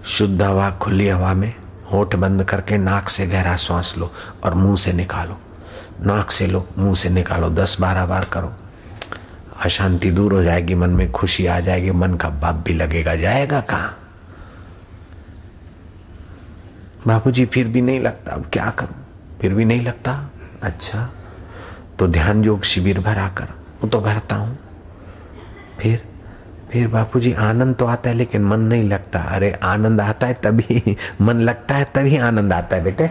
[SPEAKER 1] शुद्ध हवा, खुली हवा में होठ बंद करके नाक से गहरा सांस लो और मुंह से निकालो। नाक से लो, मुंह से निकालो, 10-12 बार करो। अशांति दूर हो जाएगी, मन में खुशी आ जाएगी, मन का बाप भी लगेगा। जाएगा कहाँ बापूजी? फिर भी नहीं लगता, अब क्या करूं, फिर भी नहीं लगता। अच्छा तो ध्यान योग शिविर भरा कर, वो तो भरता हूं। फिर बापूजी आनंद तो आता है लेकिन मन नहीं लगता। अरे आनंद आता है तभी, मन लगता है तभी आनंद आता है बेटे।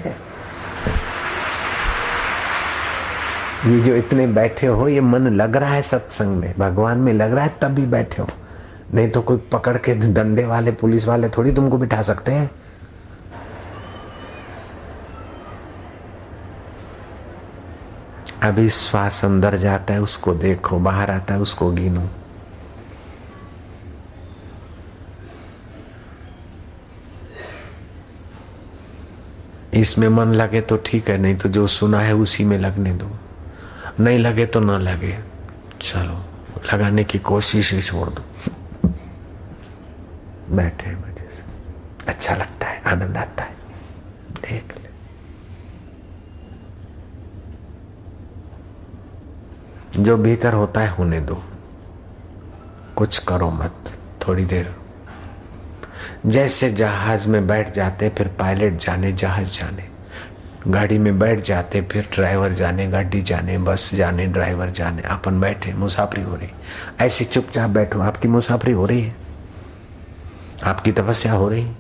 [SPEAKER 1] ये जो इतने बैठे हो, ये मन लग रहा है सत्संग में, भगवान में लग रहा है तभी बैठे हो, नहीं तो कोई पकड़ के डंडे वाले पुलिस वाले थोड़ी तुमको बिठा सकते हैं। अभी श्वास अंदर जाता है उसको देखो, बाहर आता है उसको गिनो। इसमें मन लगे तो ठीक है, नहीं तो जो सुना है उसी में लगने दो। नहीं लगे तो ना लगे, चलो लगाने की कोशिश ही छोड़ दो। बैठे मजे से, अच्छा लगता है, आनंद आता है, देख ले। जो भीतर होता है होने दो, कुछ करो मत, थोड़ी देर। जैसे जहाज में बैठ जाते फिर पायलट जाने, जहाज जाने, गाड़ी में बैठ जाते फिर ड्राइवर जाने, गाड़ी जाने, बस जाने, ड्राइवर जाने, अपन बैठे, मुसाफरी हो रही। ऐसे चुपचाप बैठो, आपकी मुसाफरी हो रही है, आपकी तपस्या हो रही।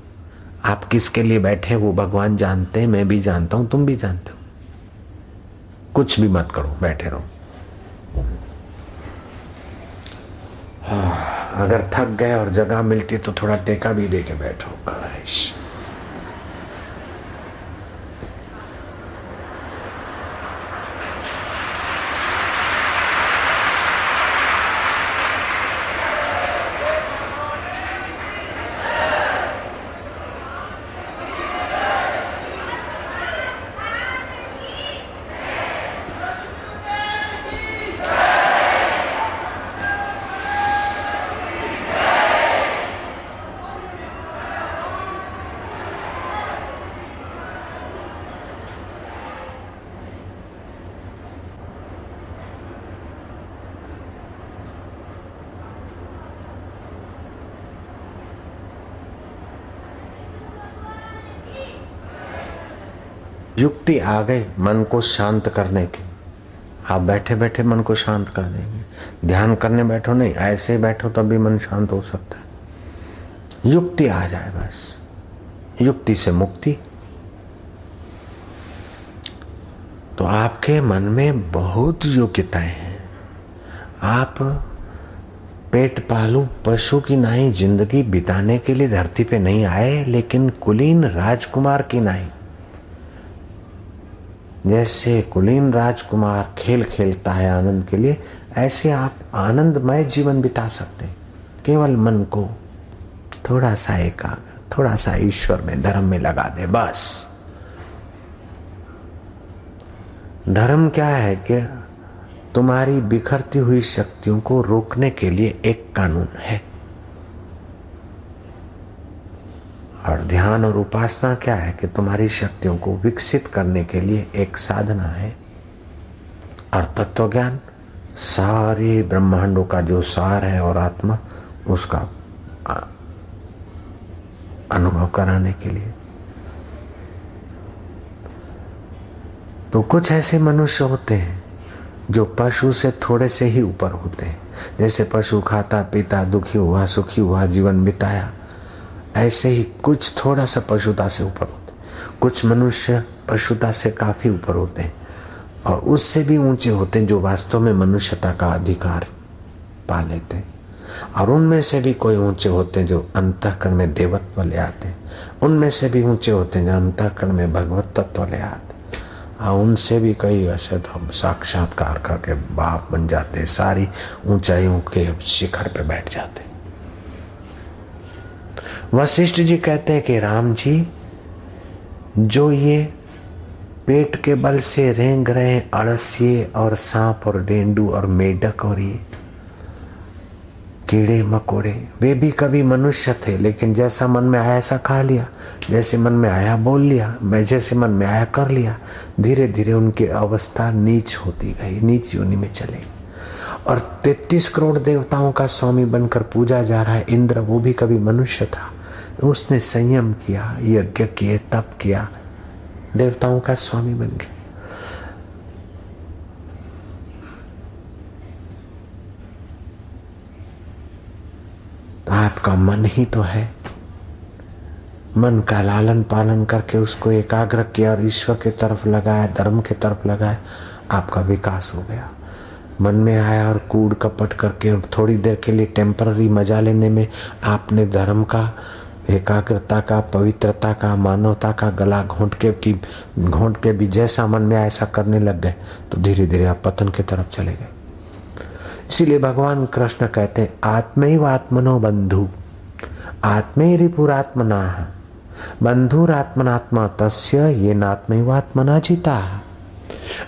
[SPEAKER 1] आप किसके लिए बैठे वो भगवान जानते हैं, मैं भी जानता हूं, तुम भी जानते हो। कुछ भी मत करो, बैठे रहो। अगर थक गए और जगह मिलती तो थोड़ा टेका भी दे के बैठो। युक्ति आ गई मन को शांत करने की। आप बैठे बैठे मन को शांत कर देंगे, ध्यान करने बैठो नहीं, ऐसे ही बैठो तब भी मन शांत हो सकता है। युक्ति आ जाए बस, युक्ति से मुक्ति। तो आपके मन में बहुत योग्यताएं हैं। आप पेट पालू पशु की नाई जिंदगी बिताने के लिए धरती पे नहीं आए, लेकिन कुलीन राजकुमार की नाई, जैसे कुलीन राजकुमार खेल खेलता है आनंद के लिए, ऐसे आप आनंदमय जीवन बिता सकते हैं। केवल मन को थोड़ा सा एकाग्र, थोड़ा सा ईश्वर में, धर्म में लगा दे बस। धर्म क्या है कि तुम्हारी बिखरती हुई शक्तियों को रोकने के लिए एक कानून है, और ध्यान और उपासना क्या है कि तुम्हारी शक्तियों को विकसित करने के लिए एक साधना है। और तत्व ज्ञान सारे ब्रह्मांडों का जो सार है और आत्मा, उसका अनुभव कराने के लिए। तो कुछ ऐसे मनुष्य होते हैं जो पशु से थोड़े से ही ऊपर होते हैं। जैसे पशु खाता पीता, दुखी हुआ सुखी हुआ जीवन बिताया, ऐसे ही कुछ थोड़ा सा पशुता से ऊपर होते हैं। कुछ मनुष्य पशुता से काफी ऊपर होते हैं और उससे भी ऊंचे होते हैं जो वास्तव में मनुष्यता का अधिकार पा लेते हैं। और उनमें से भी कोई ऊंचे होते हैं जो अंतःकरण में देवत्व ले आते हैं। उनमें से भी ऊंचे होते हैं जो अंतःकरण में भगवत तत्व ले आते हैं। और उनसे भी कई ऐसे तो साक्षात्कार करके बाप बन जाते हैं, सारी ऊंचाइयों के शिखर पे बैठ जाते हैं। वशिष्ठ जी कहते हैं कि राम जी, जो ये पेट के बल से रेंग रहे अड़सिए और सांप और डेंडू और मेढक और ये कीड़े मकोड़े, वे भी कभी मनुष्य थे, लेकिन जैसा मन में आया ऐसा खा लिया, जैसे मन में आया बोल लिया, मैं जैसे मन में आया कर लिया। धीरे धीरे उनकी अवस्था नीच होती गई, नीच योनि में चले। और 33 करोड़ देवताओं का स्वामी बनकर पूजा जा रहा है इंद्र, वो भी कभी मनुष्य था। उसने संयम किया, यज्ञ किए, तप किया, देवताओं का स्वामी बन गया। आपका मन ही तो है। मन का लालन पालन करके उसको एकाग्र किया और ईश्वर की तरफ लगाया, धर्म की तरफ लगाया, आपका विकास हो गया। मन में आया और कूड़ कपट करके थोड़ी देर के लिए टेम्पररी मजा लेने में आपने धर्म का, एकाग्रता का, पवित्रता का, मानवता का गला घोंट के भी जैसा मन में आया ऐसा करने लग गए, तो धीरे धीरे आप पतन की तरफ चले गए। इसीलिए भगवान कृष्ण कहते हैं, आत्मैव आत्मनो बंधु आत्मैरिपुरात्मना बंधुरात्मनात्मा तस्य ये नात्मैवात्मना जिता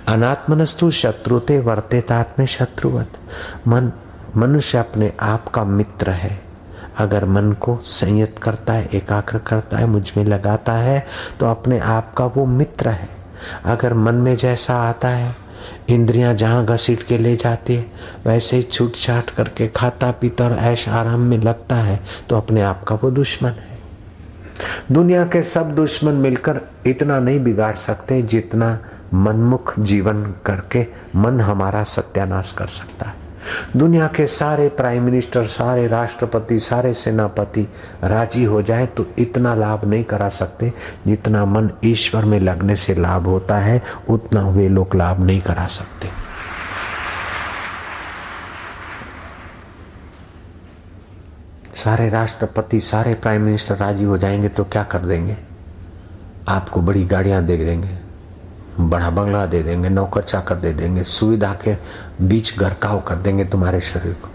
[SPEAKER 1] अनात्मनस्तु शत्रुते वर्तेतात्मे शत्रुवत। मनुष्य अपने आप का मित्र है। अगर मन को संयत करता है, एकाग्र करता है, मुझ में लगाता है, तो अपने आप का वो मित्र है। अगर मन में जैसा आता है, इंद्रियां जहां घसीट के ले जाती है, वैसे ही छूट छाट करके खाता पीता और ऐश आराम में लगता है, तो अपने आप का वो दुश्मन है। दुनिया के सब दुश्मन मिलकर इतना नहीं बिगाड़ सकते जितना मनमुख जीवन करके मन हमारा सत्यानाश कर सकता है। दुनिया के सारे प्राइम मिनिस्टर, सारे राष्ट्रपति, सारे सेनापति राजी हो जाए तो इतना लाभ नहीं करा सकते जितना मन ईश्वर में लगने से लाभ होता है, उतना वे लोग लाभ नहीं करा सकते। सारे राष्ट्रपति, सारे प्राइम मिनिस्टर राजी हो जाएंगे तो क्या कर देंगे? आपको बड़ी गाड़ियां दे देंगे, बड़ा बंगला दे देंगे, नौकर चाकर दे देंगे, सुविधा के बीच गरकाव कर देंगे तुम्हारे शरीर को।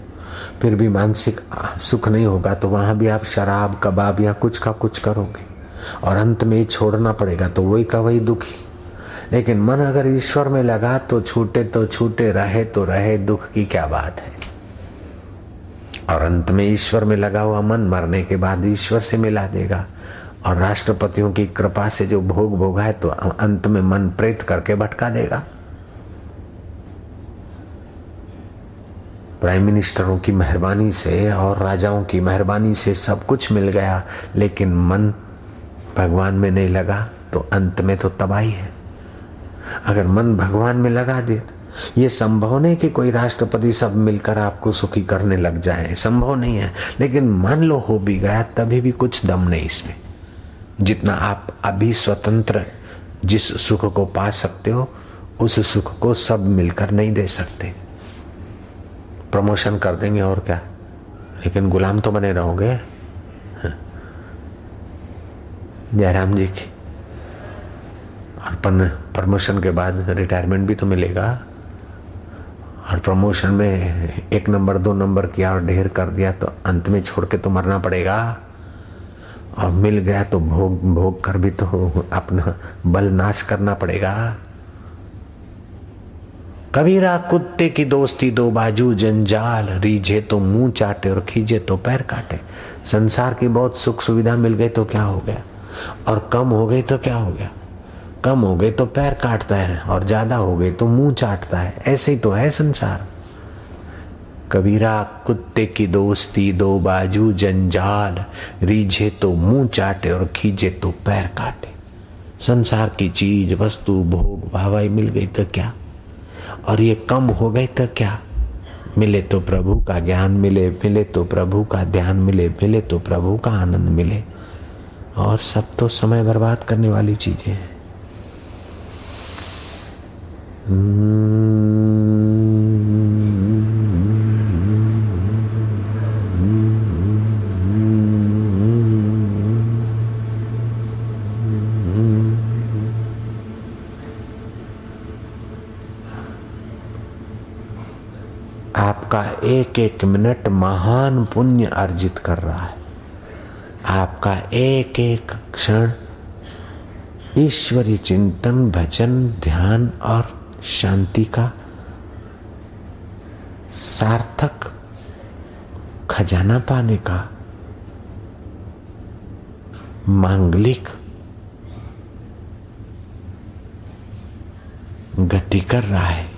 [SPEAKER 1] फिर भी मानसिक सुख नहीं होगा तो वहां भी आप शराब कबाब या कुछ का कुछ करोगे और अंत में ही छोड़ना पड़ेगा, तो वही का वही दुखी। लेकिन मन अगर ईश्वर में लगा तो छूटे, रहे तो रहे, दुख की क्या बात है। और अंत में ईश्वर में लगा हुआ मन मरने के बाद ईश्वर से मिला देगा। और राष्ट्रपतियों की कृपा से जो भोग भोगा है तो अंत में मन प्रेत करके भटका देगा। प्राइम मिनिस्टरों की मेहरबानी से और राजाओं की मेहरबानी से सब कुछ मिल गया, लेकिन मन भगवान में नहीं लगा तो अंत में तो तबाही है। अगर मन भगवान में लगा दे, ये संभव नहीं कि कोई राष्ट्रपति सब मिलकर आपको सुखी करने लग जाए, संभव नहीं है। लेकिन मान लो हो भी गया, तभी भी कुछ दम नहीं इसमें। जितना आप अभी स्वतंत्र जिस सुख को पा सकते हो, उस सुख को सब मिलकर नहीं दे सकते। प्रमोशन कर देंगे और क्या, लेकिन गुलाम तो बने रहोगे। जयराम जी की, और प्रमोशन के बाद रिटायरमेंट भी तो मिलेगा। और प्रमोशन में 1 नंबर 2 नंबर किया और ढेर कर दिया तो अंत में छोड़ के तो मरना पड़ेगा। और मिल गया तो भोग कर भी तो अपना बल नाश करना पड़ेगा। कबीरा कुत्ते की दोस्ती दो बाजू जंजाल, रीझे तो मुंह चाटे और खींचे तो पैर काटे। संसार की बहुत सुख सुविधा मिल गई तो क्या हो गया, और कम हो गई तो क्या हो गया। कम हो गई तो पैर काटता है और ज्यादा हो गई तो मुंह चाटता है। ऐसे ही तो है संसार। कबीरा कुत्ते की दोस्ती दो बाजू जंजाल, रीझे तो मुंह चाटे और खींचे तो पैर काटे। संसार की चीज वस्तु भोग भावाई मिल गई तो क्या, और ये कम हो गई तो क्या। मिले तो प्रभु का ज्ञान मिले, मिले तो प्रभु का ध्यान मिले, मिले तो प्रभु का आनंद मिले, और सब तो समय बर्बाद करने वाली चीजें हैं। आपका एक एक मिनट महान पुण्य अर्जित कर रहा है। आपका एक एक क्षण ईश्वरी चिंतन, भजन, ध्यान और शांति का सार्थक खजाना पाने का मांगलिक गति कर रहा है।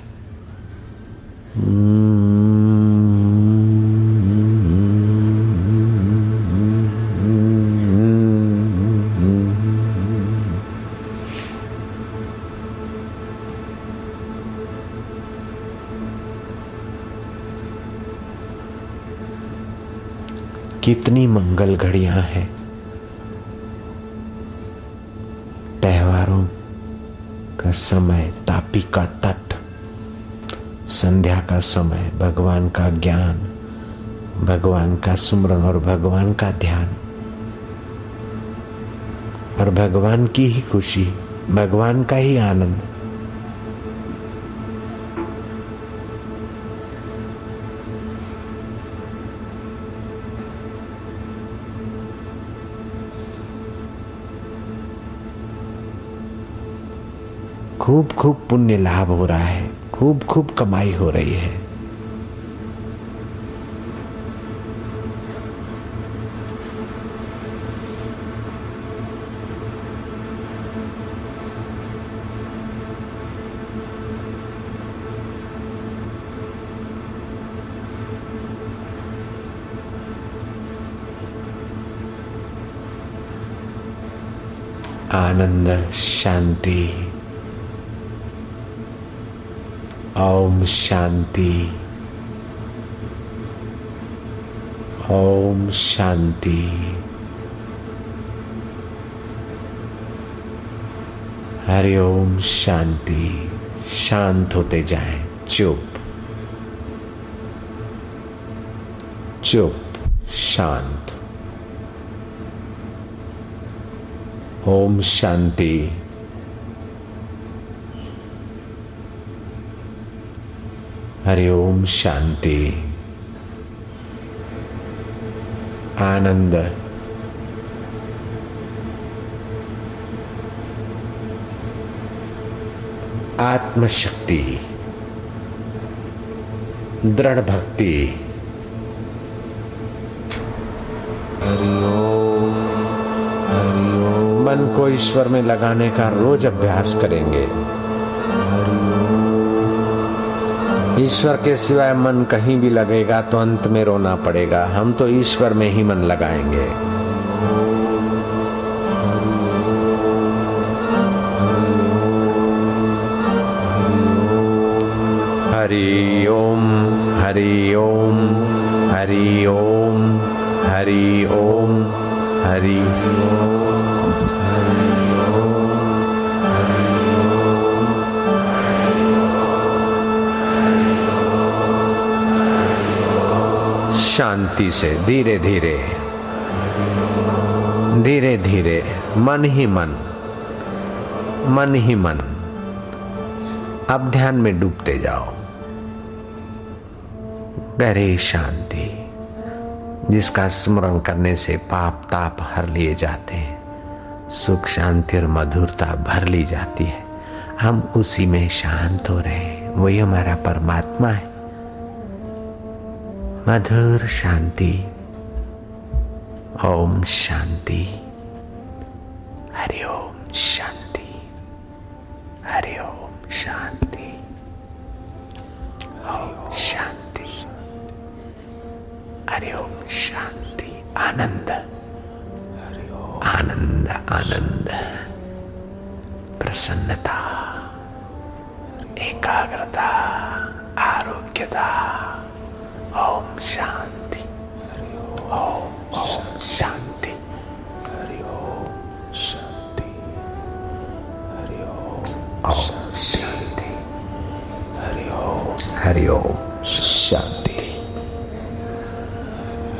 [SPEAKER 1] कितनी मंगल घड़ियां हैं। त्योहारों का समय, तापी का तट, संध्या का समय, भगवान का ज्ञान, भगवान का सुमरन और भगवान का ध्यान, और भगवान की ही खुशी, भगवान का ही आनंद। खूब खूब पुण्य लाभ हो रहा है, खूब खूब कमाई हो रही है। आनंद, शांति। ओम शांति, ओम शांति। हरि ओम शांति। शांत होते जाएं, चुप चुप, शांत। ओम शांति। हरि ओम शांति। आनंद, आत्मशक्ति, दृढ़ भक्ति। हरि ओम, हरि ओम। मन को ईश्वर में लगाने का रोज अभ्यास करेंगे। ईश्वर के सिवाय मन कहीं भी लगेगा तो अंत में रोना पड़ेगा। हम तो ईश्वर में ही मन लगाएंगे। हरि ओम, हरि ओम, हरि ओम, हरि ओम। शांति से धीरे धीरे धीरे धीरे मन ही मन, मन ही मन अब ध्यान में डूबते जाओ। गहरी शांति जिसका स्मरण करने से पाप ताप हर लिए जाते हैं, सुख शांति और मधुरता भर ली जाती है। हम उसी में शांत हो रहे हैं, वही हमारा परमात्मा है। मधुर शांति। ओम शांति। हरि ओम शांति। हरि ओम शांति। ओम शांति। हरि ओम शांति। आनंद, आनंद, आनंद, प्रसन्नता, एकाग्रता, आरोग्यता। ओम शांति। ओम ओम शांति। हरि ओम शांति। हरि ओम शांति। हरि ओम, हरि ओम शांति।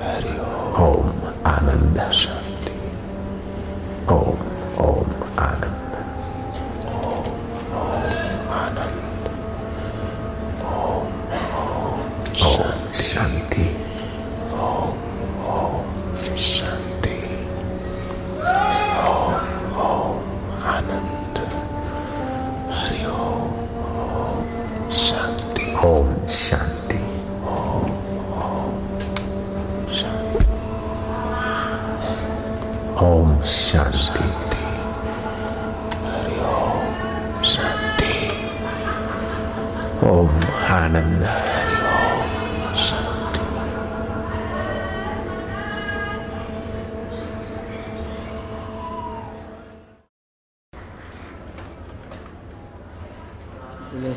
[SPEAKER 1] हरि ओम आनंद शांति। ओम ओम आनंद। ओम ओम आनंद। ओम ओम शांति। ओम ओम शांति। ओम ओम आनंद। हरि ओम शांति। ओम शांति। ओम शांति। हरि ओम शांति। ओम आनंद। हरि ओम शांति।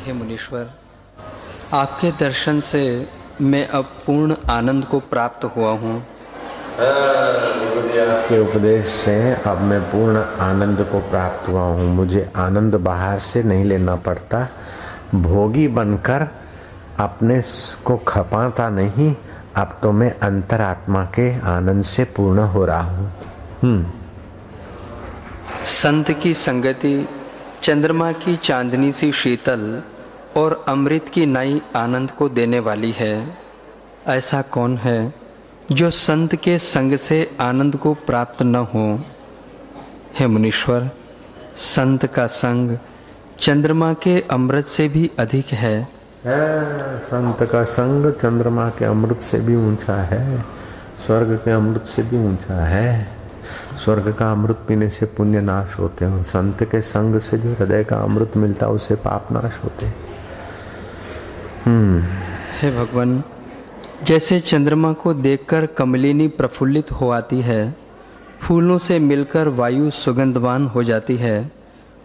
[SPEAKER 2] हे मुनीश्वर, आपके दर्शन से मैं अब पूर्ण आनंद को प्राप्त हुआ हूँ।
[SPEAKER 1] के उपदेश से अब मैं पूर्ण आनंद को प्राप्त हुआ हूँ। मुझे आनंद बाहर से नहीं लेना पड़ता। भोगी बनकर अपने को खपाता नहीं, अब तो मैं अंतरात्मा के आनंद से पूर्ण हो रहा हूँ।
[SPEAKER 2] संत की संगति चंद्रमा की चांदनी सी शीतल और अमृत की नई आनंद को देने वाली है। ऐसा कौन है जो संत के संग से आनंद को प्राप्त न हो। हे मुनीश्वर, संत का संग चंद्रमा के अमृत से भी अधिक है।
[SPEAKER 1] संत का संग चंद्रमा के अमृत से भी ऊंचा है, स्वर्ग के अमृत से भी ऊंचा है। स्वर्ग का अमृत पीने से पुण्य नाश होते हैं, संत के संग से जो हृदय का अमृत मिलता है उससे पाप नाश होते हैं।
[SPEAKER 2] हे भगवान, जैसे चंद्रमा को देखकर कमलिनी प्रफुल्लित हो आती है, फूलों से मिलकर वायु सुगंधवान हो जाती है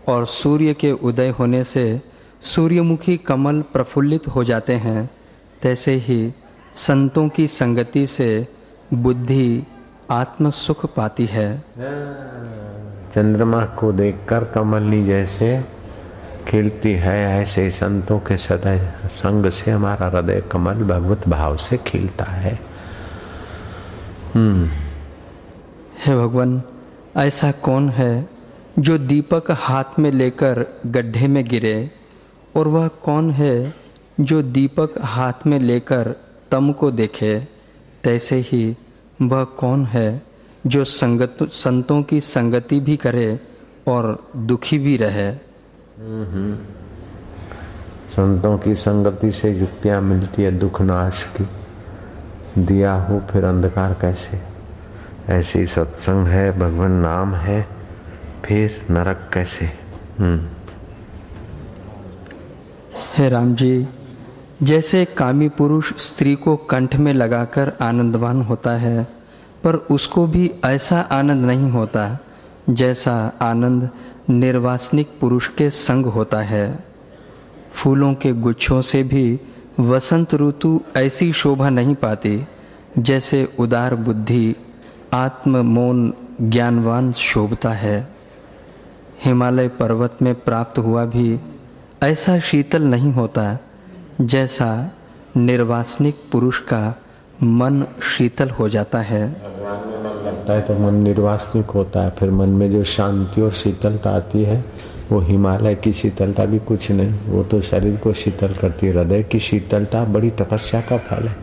[SPEAKER 2] और सूर्य के उदय होने से सूर्यमुखी कमल प्रफुल्लित हो जाते हैं, तैसे ही संतों की संगति से बुद्धि आत्म सुख पाती है।
[SPEAKER 1] चंद्रमा को देखकर कमलनी जैसे खिलती है, ऐसे संतों के सदैव संग से हमारा हृदय कमल भगवत भाव से खिलता है।
[SPEAKER 2] हे भगवान, ऐसा कौन है जो दीपक हाथ में लेकर गड्ढे में गिरे, और वह कौन है जो दीपक हाथ में लेकर तम को देखे। तैसे ही वह कौन है जो संतों की संगति भी करे और दुखी भी रहे।
[SPEAKER 1] संतों की संगति से युक्तियां मिलती है दुख नाश की। दिया हो फिर अंधकार कैसे, ऐसी सत्संग है, भगवान नाम है, फिर नरक कैसे।
[SPEAKER 2] हे राम जी, जैसे कामी पुरुष स्त्री को कंठ में लगाकर आनंदवान होता है, पर उसको भी ऐसा आनंद नहीं होता जैसा आनंद निर्वासनिक पुरुष के संग होता है। फूलों के गुच्छों से भी वसंत ऋतु ऐसी शोभा नहीं पाती जैसे उदार बुद्धि आत्म मौन ज्ञानवान शोभता है। हिमालय पर्वत में प्राप्त हुआ भी ऐसा शीतल नहीं होता जैसा निर्वासनिक पुरुष का मन शीतल हो जाता है।
[SPEAKER 1] भगवान में मन लगता है तो मन निर्वासनिक होता है। फिर मन में जो शांति और शीतलता आती है वो हिमालय की शीतलता भी कुछ नहीं, वो तो शरीर को शीतल करती है। हृदय की शीतलता बड़ी तपस्या का फल है।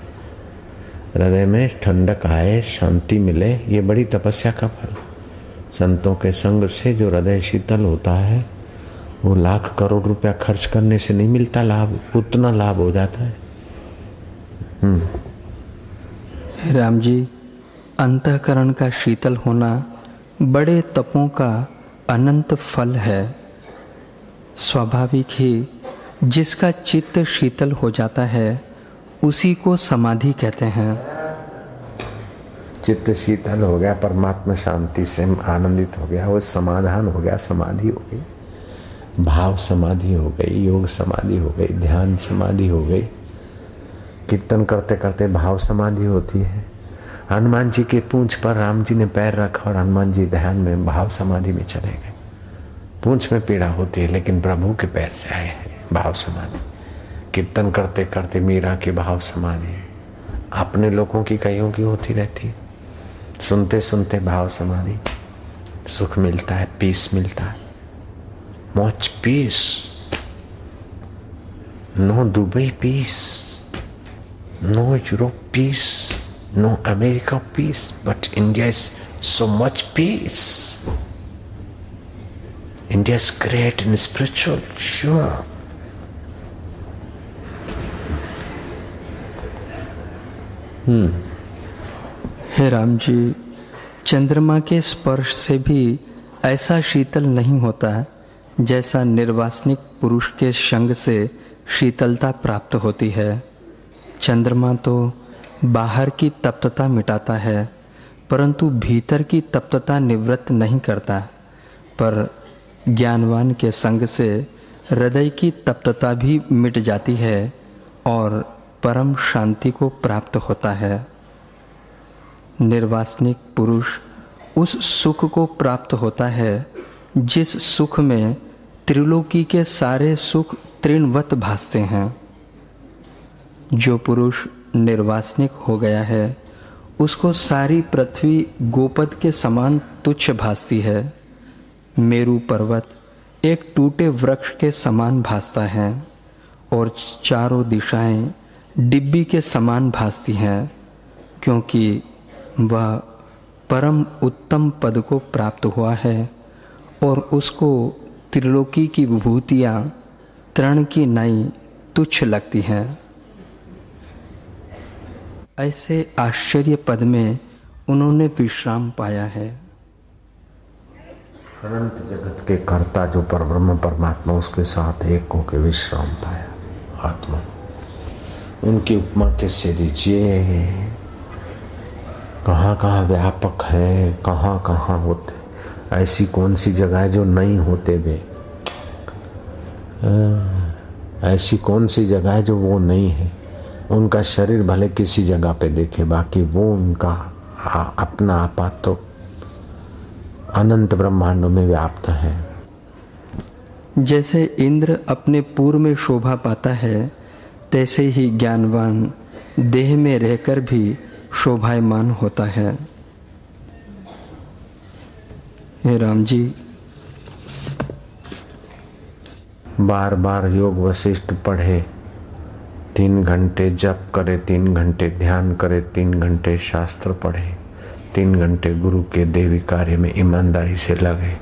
[SPEAKER 1] हृदय में ठंडक आए, शांति मिले, ये बड़ी तपस्या का फल। संतों के संग से जो हृदय शीतल होता है वो लाख करोड़ रुपया खर्च करने से नहीं मिलता लाभ, उतना लाभ हो जाता है।
[SPEAKER 2] राम जी, अंतःकरण का शीतल होना बड़े तपों का अनंत फल है। स्वाभाविक ही जिसका चित्त शीतल हो जाता है उसी को समाधि कहते हैं।
[SPEAKER 1] चित्त शीतल हो गया, परमात्मा शांति से आनंदित हो गया, वो समाधान हो गया, समाधि हो गई, भाव समाधि हो गई, योग समाधि हो गई, ध्यान समाधि हो गई। कीर्तन करते करते भाव समाधि होती है। हनुमान जी के पूंछ पर राम जी ने पैर रखा और हनुमान जी ध्यान में भाव समाधि में चले गए। पूंछ में पीड़ा होती है लेकिन प्रभु के पैर से आए हैं भाव समाधि। कीर्तन करते करते मीरा की भाव समाधि अपने लोगों की कईयों की होती रहती है। सुनते सुनते भाव समाधि, सुख मिलता है, पीस मिलता है। Much peace, no Dubai peace, no Europe peace, no America peace, but India is so much peace. India is great and spiritual, sure.
[SPEAKER 2] हे राम जी, चंद्रमा के स्पर्श से भी ऐसा शीतल नहीं होता जैसा निर्वासनिक पुरुष के संग से शीतलता प्राप्त होती है। चंद्रमा तो बाहर की तप्तता मिटाता है परंतु भीतर की तप्तता निवृत्त नहीं करता। पर ज्ञानवान के संग से हृदय की तप्तता भी मिट जाती है और परम शांति को प्राप्त होता है। निर्वासनिक पुरुष उस सुख को प्राप्त होता है जिस सुख में त्रिलोकी के सारे सुख तृणवत भासते हैं। जो पुरुष निर्वासनिक हो गया है उसको सारी पृथ्वी गोपद के समान तुच्छ भासती है। मेरू पर्वत एक टूटे वृक्ष के समान भासता है और चारों दिशाएं डिब्बी के समान भासती हैं, क्योंकि वह परम उत्तम पद को प्राप्त हुआ है और उसको त्रिलोकी की विभूतियाँ तृण की नई तुच्छ लगती हैं। ऐसे आश्चर्य पद में उन्होंने विश्राम पाया है।
[SPEAKER 1] अनंत जगत के कर्ता जो परब्रह्म परमात्मा, उसके साथ एक होकर विश्राम पाया आत्मा। उनकी उपमा किससे दीजिए? कहाँ कहाँ व्यापक है, कहाँ कहाँ होते, ऐसी कौन सी जगह है जो नहीं होते वे? ऐसी कौन सी जगह है जो वो नहीं है? उनका शरीर भले किसी जगह पे देखे, बाकी वो उनका अपना आपा तो अनंत ब्रह्मांडों में व्याप्त है।
[SPEAKER 2] जैसे इंद्र अपने पूर्व में शोभा पाता है, तैसे ही ज्ञानवान देह में रहकर भी शोभायमान होता है। हे राम जी,
[SPEAKER 1] बार बार योग वशिष्ठ पढ़े, 3 घंटे जप करे, 3 घंटे ध्यान करे, 3 घंटे शास्त्र पढ़े, 3 घंटे गुरु के देवी कार्य में ईमानदारी से लगे,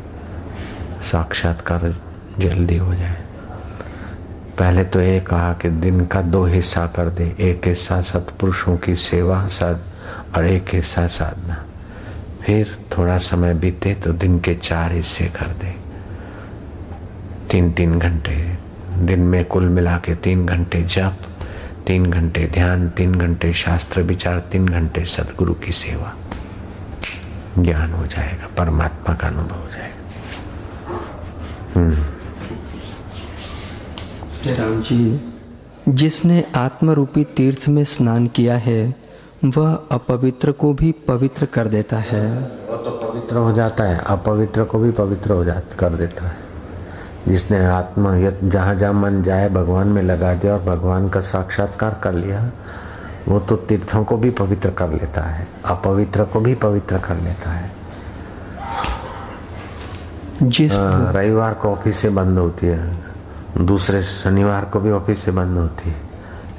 [SPEAKER 1] साक्षात्कार जल्दी हो जाए। पहले तो ये कहा कि दिन का 2 हिस्सा कर दे, एक हिस्सा सत्पुरुषों की सेवा और एक हिस्सा साधना। फिर थोड़ा समय बीते तो दिन के 4 हिस्से कर दे, 3-3 घंटे दिन में, कुल मिला के 3 घंटे जप, 3 घंटे ध्यान, 3 घंटे शास्त्र विचार, 3 घंटे सदगुरु की सेवा। ज्ञान हो जाएगा, परमात्मा का अनुभव हो जाएगा।
[SPEAKER 2] राम जी, जिसने आत्मरूपी तीर्थ में स्नान किया है वह अपवित्र को भी पवित्र कर देता है।
[SPEAKER 1] वो तो पवित्र हो जाता है, अपवित्र को भी पवित्र कर देता है। जिसने आत्मा जहाँ जहाँ मन जाए भगवान में लगा दिया और भगवान का साक्षात्कार कर लिया, वो तो तीर्थों को भी पवित्र कर लेता है, अपवित्र को भी पवित्र कर लेता है। रविवार को ऑफिस से बंद होती है, दूसरे शनिवार को भी ऑफिस से बंद होती है,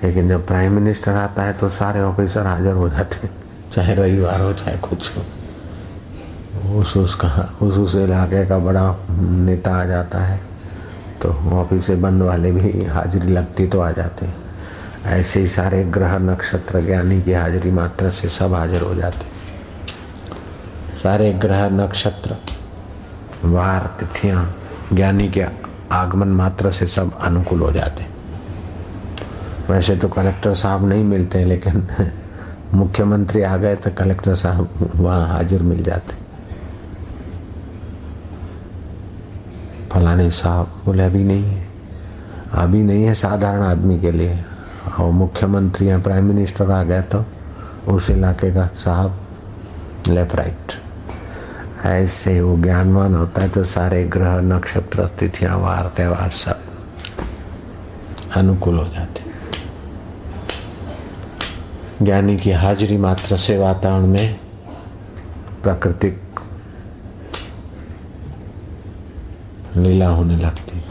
[SPEAKER 1] लेकिन जब प्राइम मिनिस्टर आता है तो सारे ऑफिसर हाजिर हो जाते हैं, चाहे रविवार हो चाहे कुछ हो। उस इलाके का बड़ा नेता आ जाता है तो ऑफिस से बंद वाले भी हाजिरी लगती तो आ जाते हैं। ऐसे ही सारे ग्रह नक्षत्र ज्ञानी की हाजिरी मात्र से सब हाजिर हो जाते। सारे ग्रह नक्षत्र वार तिथियां ज्ञानी के आगमन मात्र से सब अनुकूल हो जाते। वैसे तो कलेक्टर साहब नहीं मिलते, लेकिन मुख्यमंत्री आ गए तो कलेक्टर साहब वहां हाजिर मिल जाते। फलाने साहब बोले अभी नहीं है साधारण आदमी के लिए, और मुख्यमंत्री या प्राइम मिनिस्टर आ गए तो उस इलाके का साहब लेफ्ट राइट। ऐसे वो ज्ञानवान होता है तो सारे ग्रह नक्षत्र तिथियां वार त्योहार सब अनुकूल हो जाते। ज्ञानी की हाजिरी मात्र से वातावरण में प्राकृतिक लीला होने लगती।